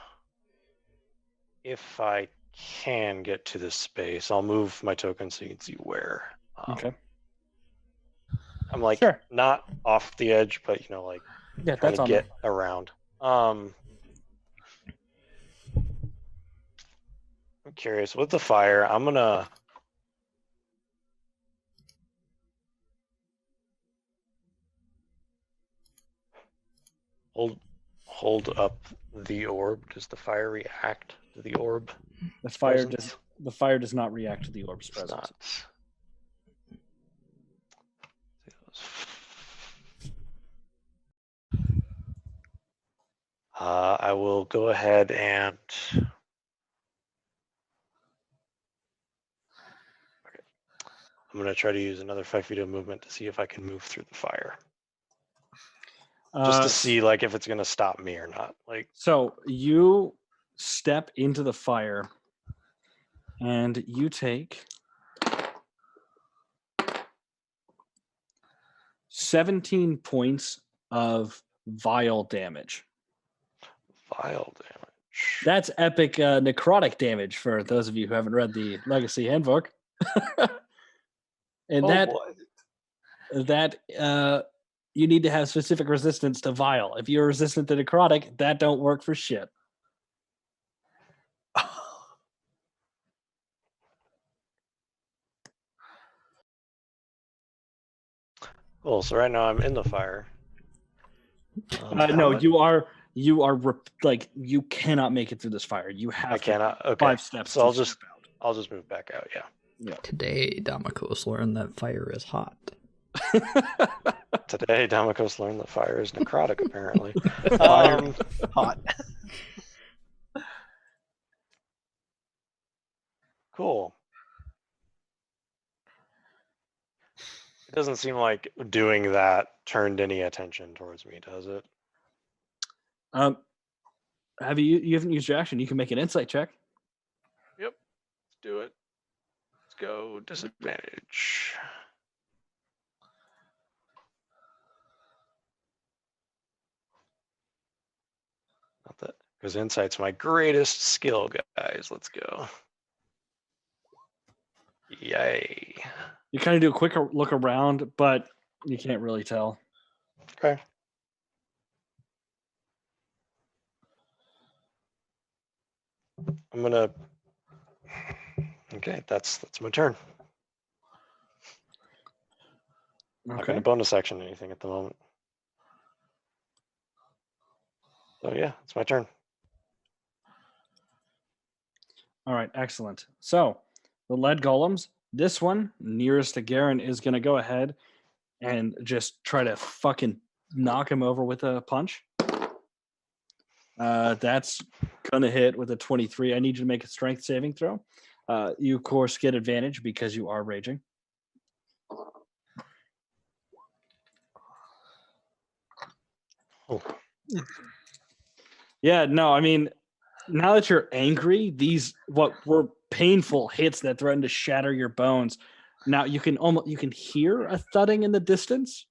If I can get to this space, I'll move my token so you can see where. Okay. I'm like Sure. not off the edge, but like Yeah, trying that's to on get around. I'm curious with the fire. I'm gonna hold up the orb. Does the fire react to the orb? The fire presence? does not react to the orb's It's presence. I will go ahead and I'm going to try to use another 5 feet of movement to see if I can move through the fire. Just to see if it's going to stop me or not. So you step into the fire and you take 17 points of vile damage. Vile damage. That's epic necrotic damage for those of you who haven't read the Legacy Handbook. And that you need to have specific resistance to vile. If you're resistant to necrotic, that don't work for shit. Cool. So right now I'm in the fire. No, you are you cannot make it through this fire. You have I cannot. Okay. 5 steps. So I'll just move back out. Yeah. Today, Damakos learned that fire is hot. Today, Damakos learned that fire is necrotic. Apparently, Hot. Cool. It doesn't seem like doing that turned any attention towards me, does it? You haven't used your action. You can make an insight check. Yep. Let's do it. Let's go disadvantage. Not that, because insight's my greatest skill, guys. Let's go. Yay. You kind of do a quick look around, but you can't really tell. Okay. I'm gonna Okay, that's my turn. Not going Okay. to bonus action anything at the moment. So yeah, it's my turn. All right, excellent. So the lead golems, this one nearest to Garen is going to go ahead and just try to fucking knock him over with a punch. That's going to hit with a 23. I need you to make a strength saving throw. You, of course, get advantage because you are raging. Oh. Yeah, no, I mean, now that you're angry, these what were painful hits that threaten to shatter your bones. Now you can hear a thudding in the distance,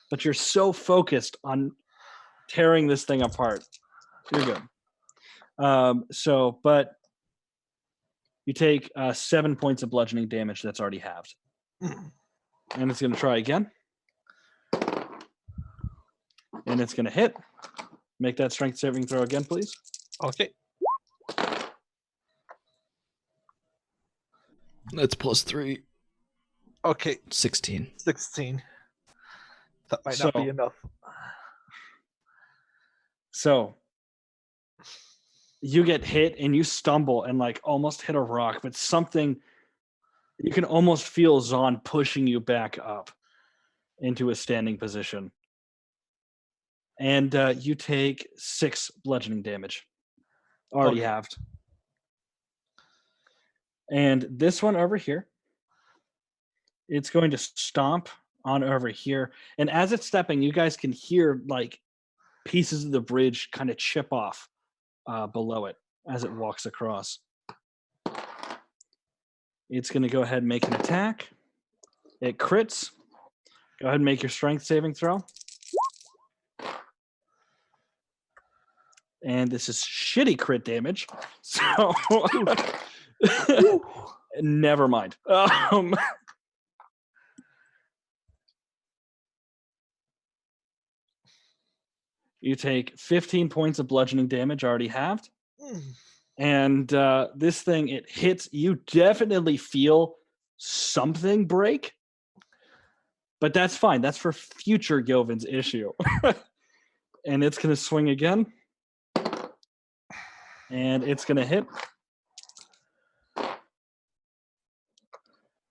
but you're so focused on tearing this thing apart. You're good. But you take 7 points of bludgeoning damage that's already halved. And it's going to try again. And it's going to hit. Make that strength saving throw again, please. Okay. That's +3. Okay. 16. 16. That might not be enough. So you get hit and you stumble and like almost hit a rock, but something you can almost feel Zahn pushing you back up into a standing position. And you take 6 bludgeoning damage. Already halved. And this one over here, it's going to stomp on over here. And as it's stepping, you guys can hear like pieces of the bridge kind of chip off below it as it walks across. It's going to go ahead and make an attack. It crits. Go ahead and make your strength saving throw. And this is shitty crit damage. So never mind. You take 15 points of bludgeoning damage, already halved. And this thing, it hits. You definitely feel something break. But that's fine. That's for future Yovin's issue. And it's going to swing again. And it's going to hit.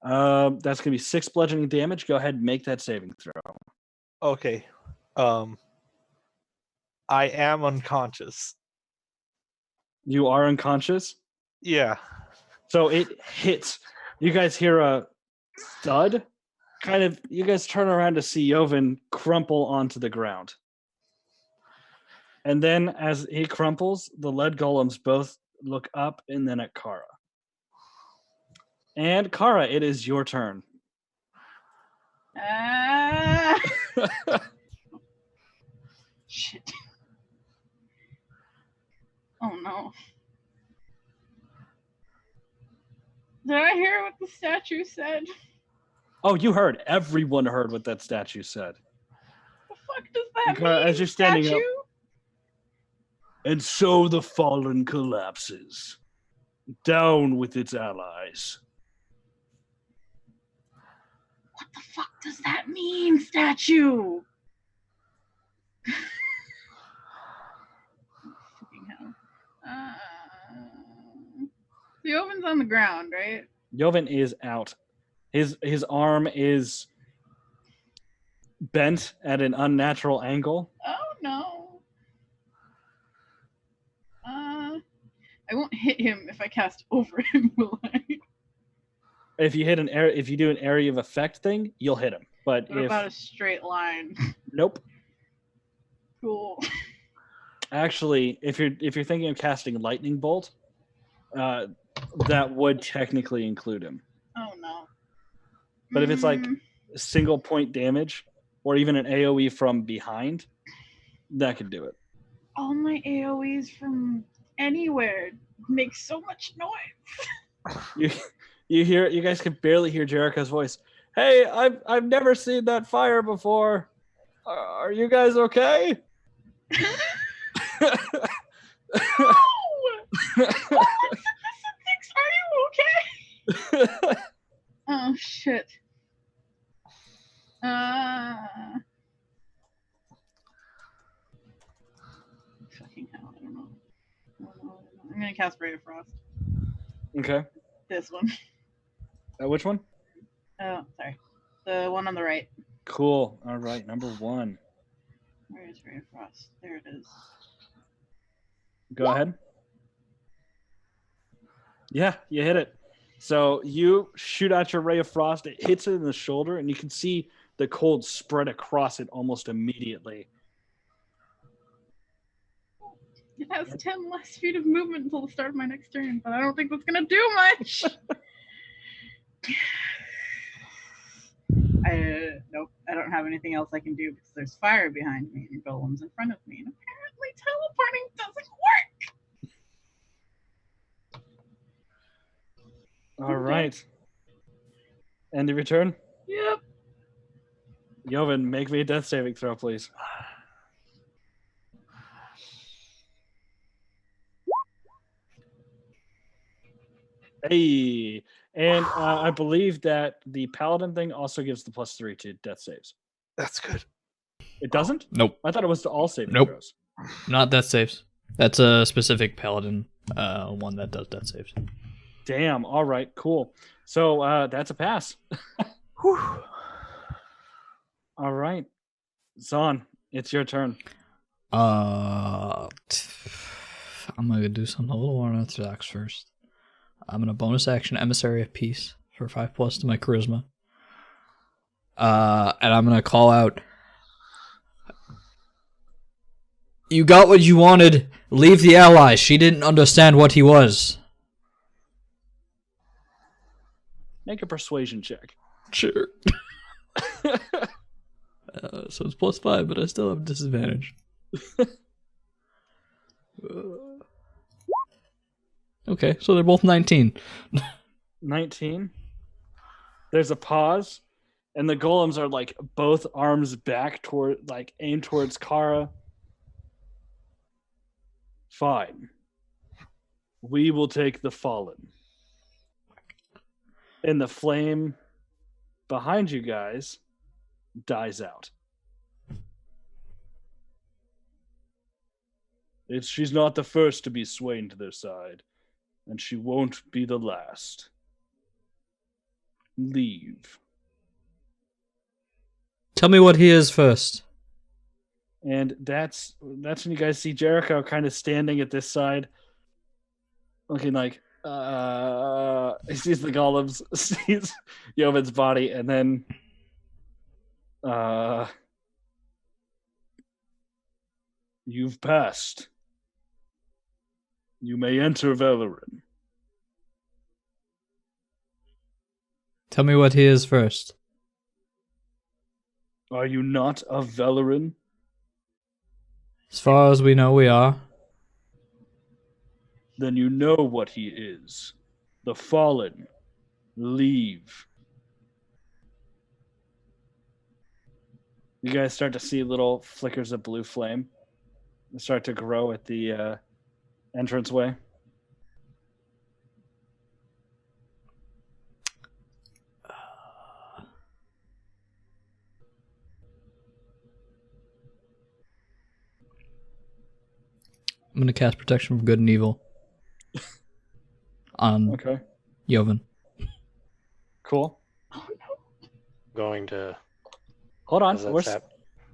That's going to be 6 bludgeoning damage. Go ahead and make that saving throw. Okay. I am unconscious. You are unconscious? Yeah. So it hits. You guys hear a thud. Kind of, you guys turn around to see Yovin crumple onto the ground. And then as he crumples, the lead golems both look up and then at Kara. And Kara, it is your turn. Shit. Oh no. Did I hear what the statue said? Oh, you heard. Everyone heard what that statue said. The fuck does that Kara, mean? as you're standing statue? up. And so the fallen collapses. Down with its allies. What the fuck does that mean, statue? Fucking hell. Yovin's on the ground, right? Yovin is out. His arm is bent at an unnatural angle. Oh no. I won't hit him if I cast over him, will I? If you hit if you do an area of effect thing, you'll hit him. But What about a straight line? Nope. Cool. Actually, if you're thinking of casting lightning bolt, that would technically include him. Oh no. But if it's like single point damage or even an AoE from behind, that could do it. All my AoEs from anywhere make so much noise. You guys can barely hear Jericho's voice. Hey, I've never seen that fire before. Are you guys okay? No! Oh, thinks, are you okay? Oh shit. Fucking hell, I don't know. I'm gonna cast Ray of Frost. Okay. This one. Which one? Oh, sorry. The one on the right. Cool. All right, number 1. Where is Ray of Frost? There it is. Go ahead. Yeah, you hit it. So you shoot out your ray of frost. It hits it in the shoulder, and you can see the cold spread across it almost immediately. It has 10 less feet of movement until the start of my next turn, but I don't think that's gonna do much. Nope, I don't have anything else I can do because there's fire behind me and golems in front of me, and apparently teleporting doesn't work. All right. End of your turn. Yep. Joven, make me a death saving throw, please. Hey. And I believe that the paladin thing also gives the +3 to death saves. That's good. It doesn't? Nope. I thought it was to all saving Nope. throws. Not death saves. That's a specific paladin one that does death saves. Damn. All right. Cool. So that's a pass. Whew. All right. Zon, it's your turn. I'm gonna do something a little more unorthodox first. I'm gonna bonus action Emissary of Peace for 5+ to my charisma. And I'm gonna call out, "You got what you wanted. Leave the allies. She didn't understand what he was." Make a persuasion check. Sure. So it's +5, but I still have disadvantage. Okay, so they're both 19. 19. There's a pause, and the golems are like both arms back toward, like aimed towards Kara. Fine. We will take the fallen. And the flame behind you guys dies out. She's not the first to be swayed to their side, and she won't be the last. Leave. Tell me what he is first. And that's when you guys see Jericho kind of standing at this side, looking like he sees the golems, sees Yovin's body, and then you've passed. You may enter Velirine. Tell me what he is first. Are you not of Velirine? As far as we know, we are. Then you know what he is. The fallen. Leave. You guys start to see little flickers of blue flame start to grow at the entranceway. I'm going to cast Protection from Good and Evil on Okay. Joven. Cool. Going to. Hold on. As that's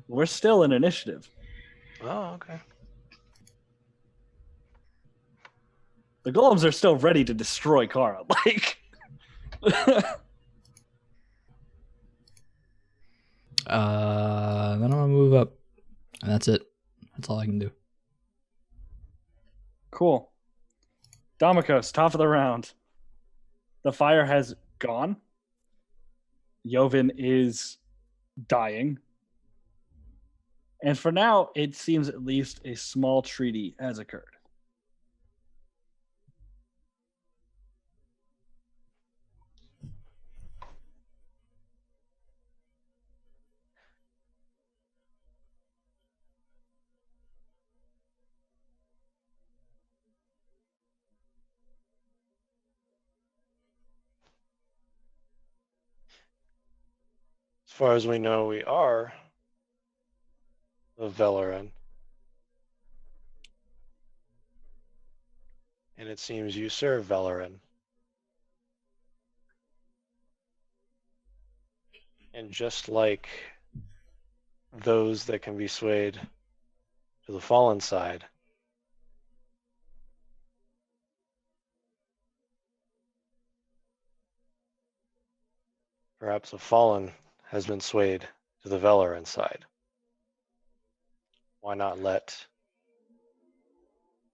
We're still in initiative. Oh, okay. The golems are still ready to destroy Kara. Like, Then I'm going to move up. And that's it. That's all I can do. cool. Damikos, top of the round. The fire has gone. Joven is dying. And for now, it seems at least a small treaty has occurred. As far as we know, we are the Velirine. And it seems you serve Velirine. And just like those that can be swayed to the fallen side, perhaps a fallen has been swayed to the Velirine side. Why not let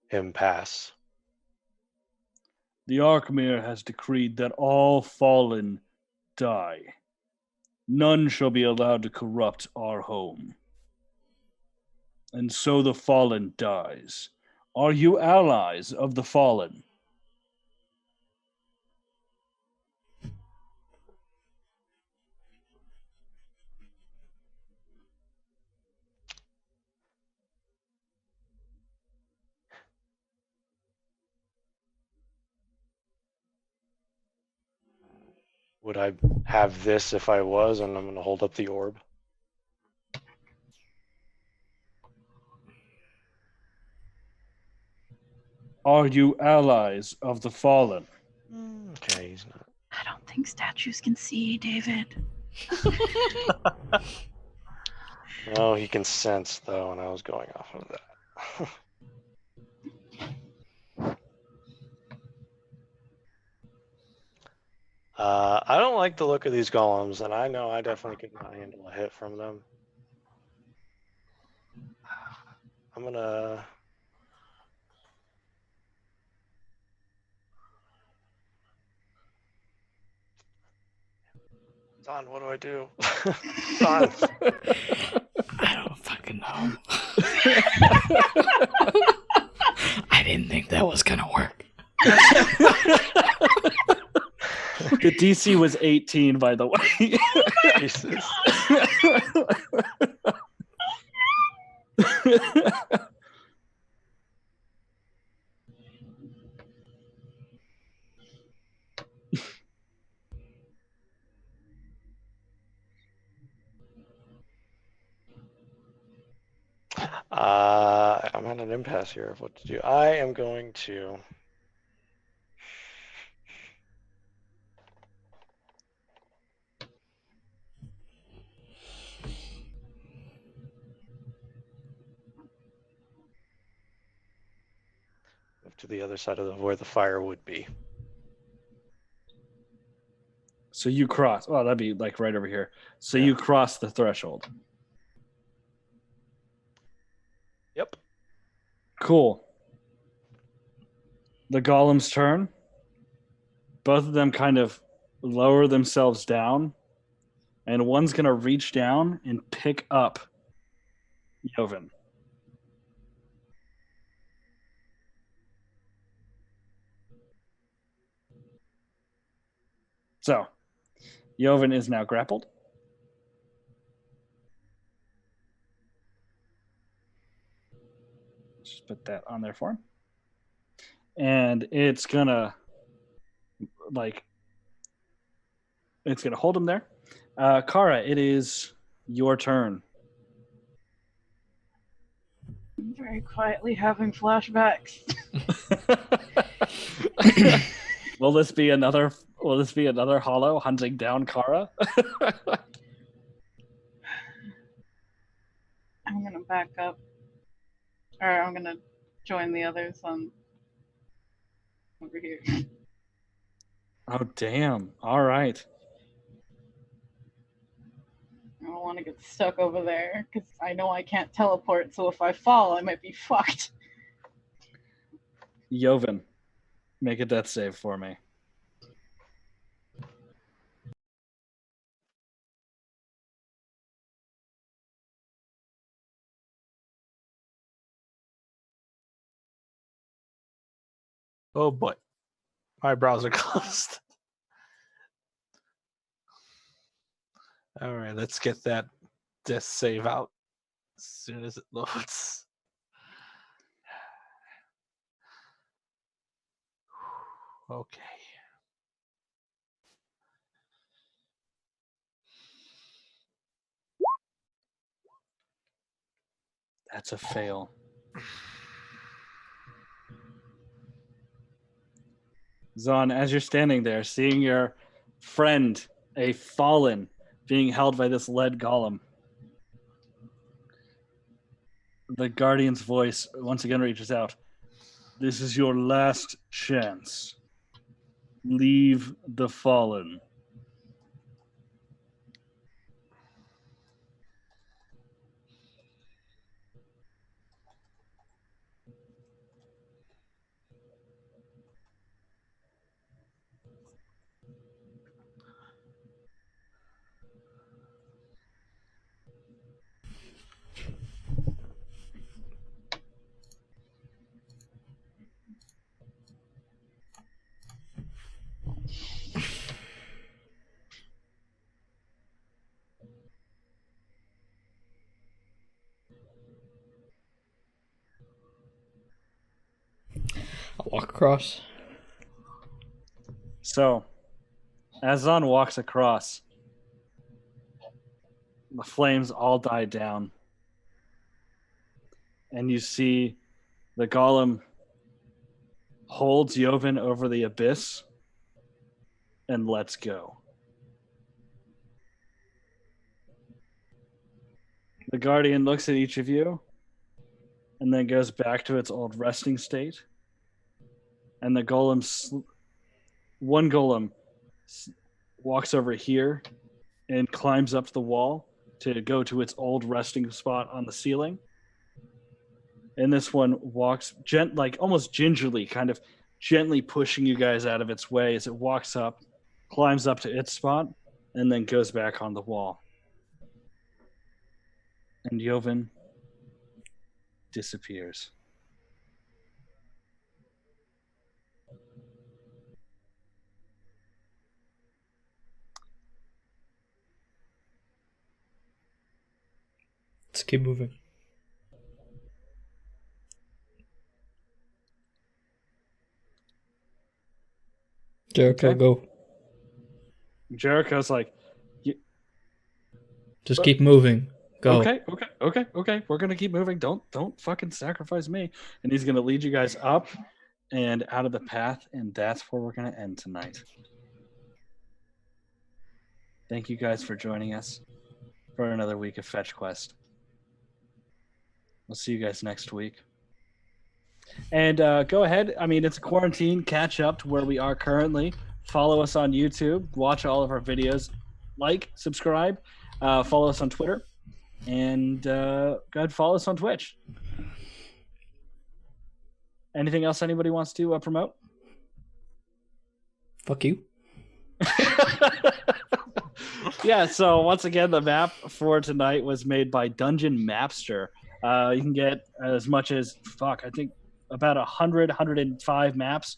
him pass? The Archmere has decreed that all fallen die. None shall be allowed to corrupt our home. And so the fallen dies. Are you allies of the fallen? Would I have this if I was? And I'm going to hold up the orb. Are you allies of the fallen? Okay, he's not. I don't think statues can see, David. No, he can sense, though, and I was going off of that. I don't like the look of these golems, and I know I definitely could not handle a hit from them. I'm gonna... Don, what do I do? Don! I don't fucking know. I didn't think that was gonna work. The DC was 18, by the way. Jesus. I'm at an impasse here of what to do. I am going to... move to the other side of where the fire would be. So you cross. Oh, that'd be like right over here. So Yeah. you cross the threshold. Yep. Cool. The golems turn. Both of them kind of lower themselves down. And one's going to reach down and pick up Joven. So, Joven is now grappled. Just put that on there for him. And it's gonna hold him there. Kara, it is your turn. I'm very quietly having flashbacks. Will this be another hollow hunting down Kara? I'm gonna back up. Or I'm gonna join the others on over here. Oh damn. All right. I don't want to get stuck over there because I know I can't teleport, so if I fall, I might be fucked. Joven, make a death save for me. Oh boy. My browser closed. All right, let's get that death save out as soon as it loads. Okay. That's a fail. Zon, as you're standing there, seeing your friend, a fallen, being held by this lead golem, the guardian's voice once again reaches out. This is your last chance. Leave the fallen. I'll walk across. So, as Zon walks across, the flames all die down. And you see the golem holds Joven over the abyss and lets go. The guardian looks at each of you and then goes back to its old resting state. And the golem, one golem walks over here and climbs up the wall to go to its old resting spot on the ceiling. And this one walks almost gingerly, kind of gently pushing you guys out of its way as it walks up, climbs up to its spot, and then goes back on the wall. And Joven disappears. Let's keep moving. Jericho, Okay. go. Jericho's like, Just keep moving. Go. Okay. We're gonna keep moving. Don't fucking sacrifice me. And he's gonna lead you guys up and out of the path, and that's where we're gonna end tonight. Thank you guys for joining us for another week of FetchQuest. We'll see you guys next week. And go ahead. I mean, it's a quarantine. Catch up to where we are currently. Follow us on YouTube. Watch all of our videos. Like, subscribe. Follow us on Twitter. And go ahead, follow us on Twitch. Anything else anybody wants to promote? Fuck you. Yeah, so once again, the map for tonight was made by Dungeon Mapster. You can get as much as, I think about 105 maps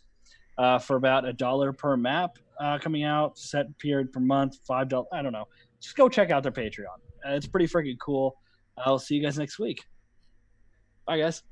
for about $1 per map coming out, set period per month, $5. I don't know. Just go check out their Patreon. It's pretty freaking cool. I'll see you guys next week. Bye, guys.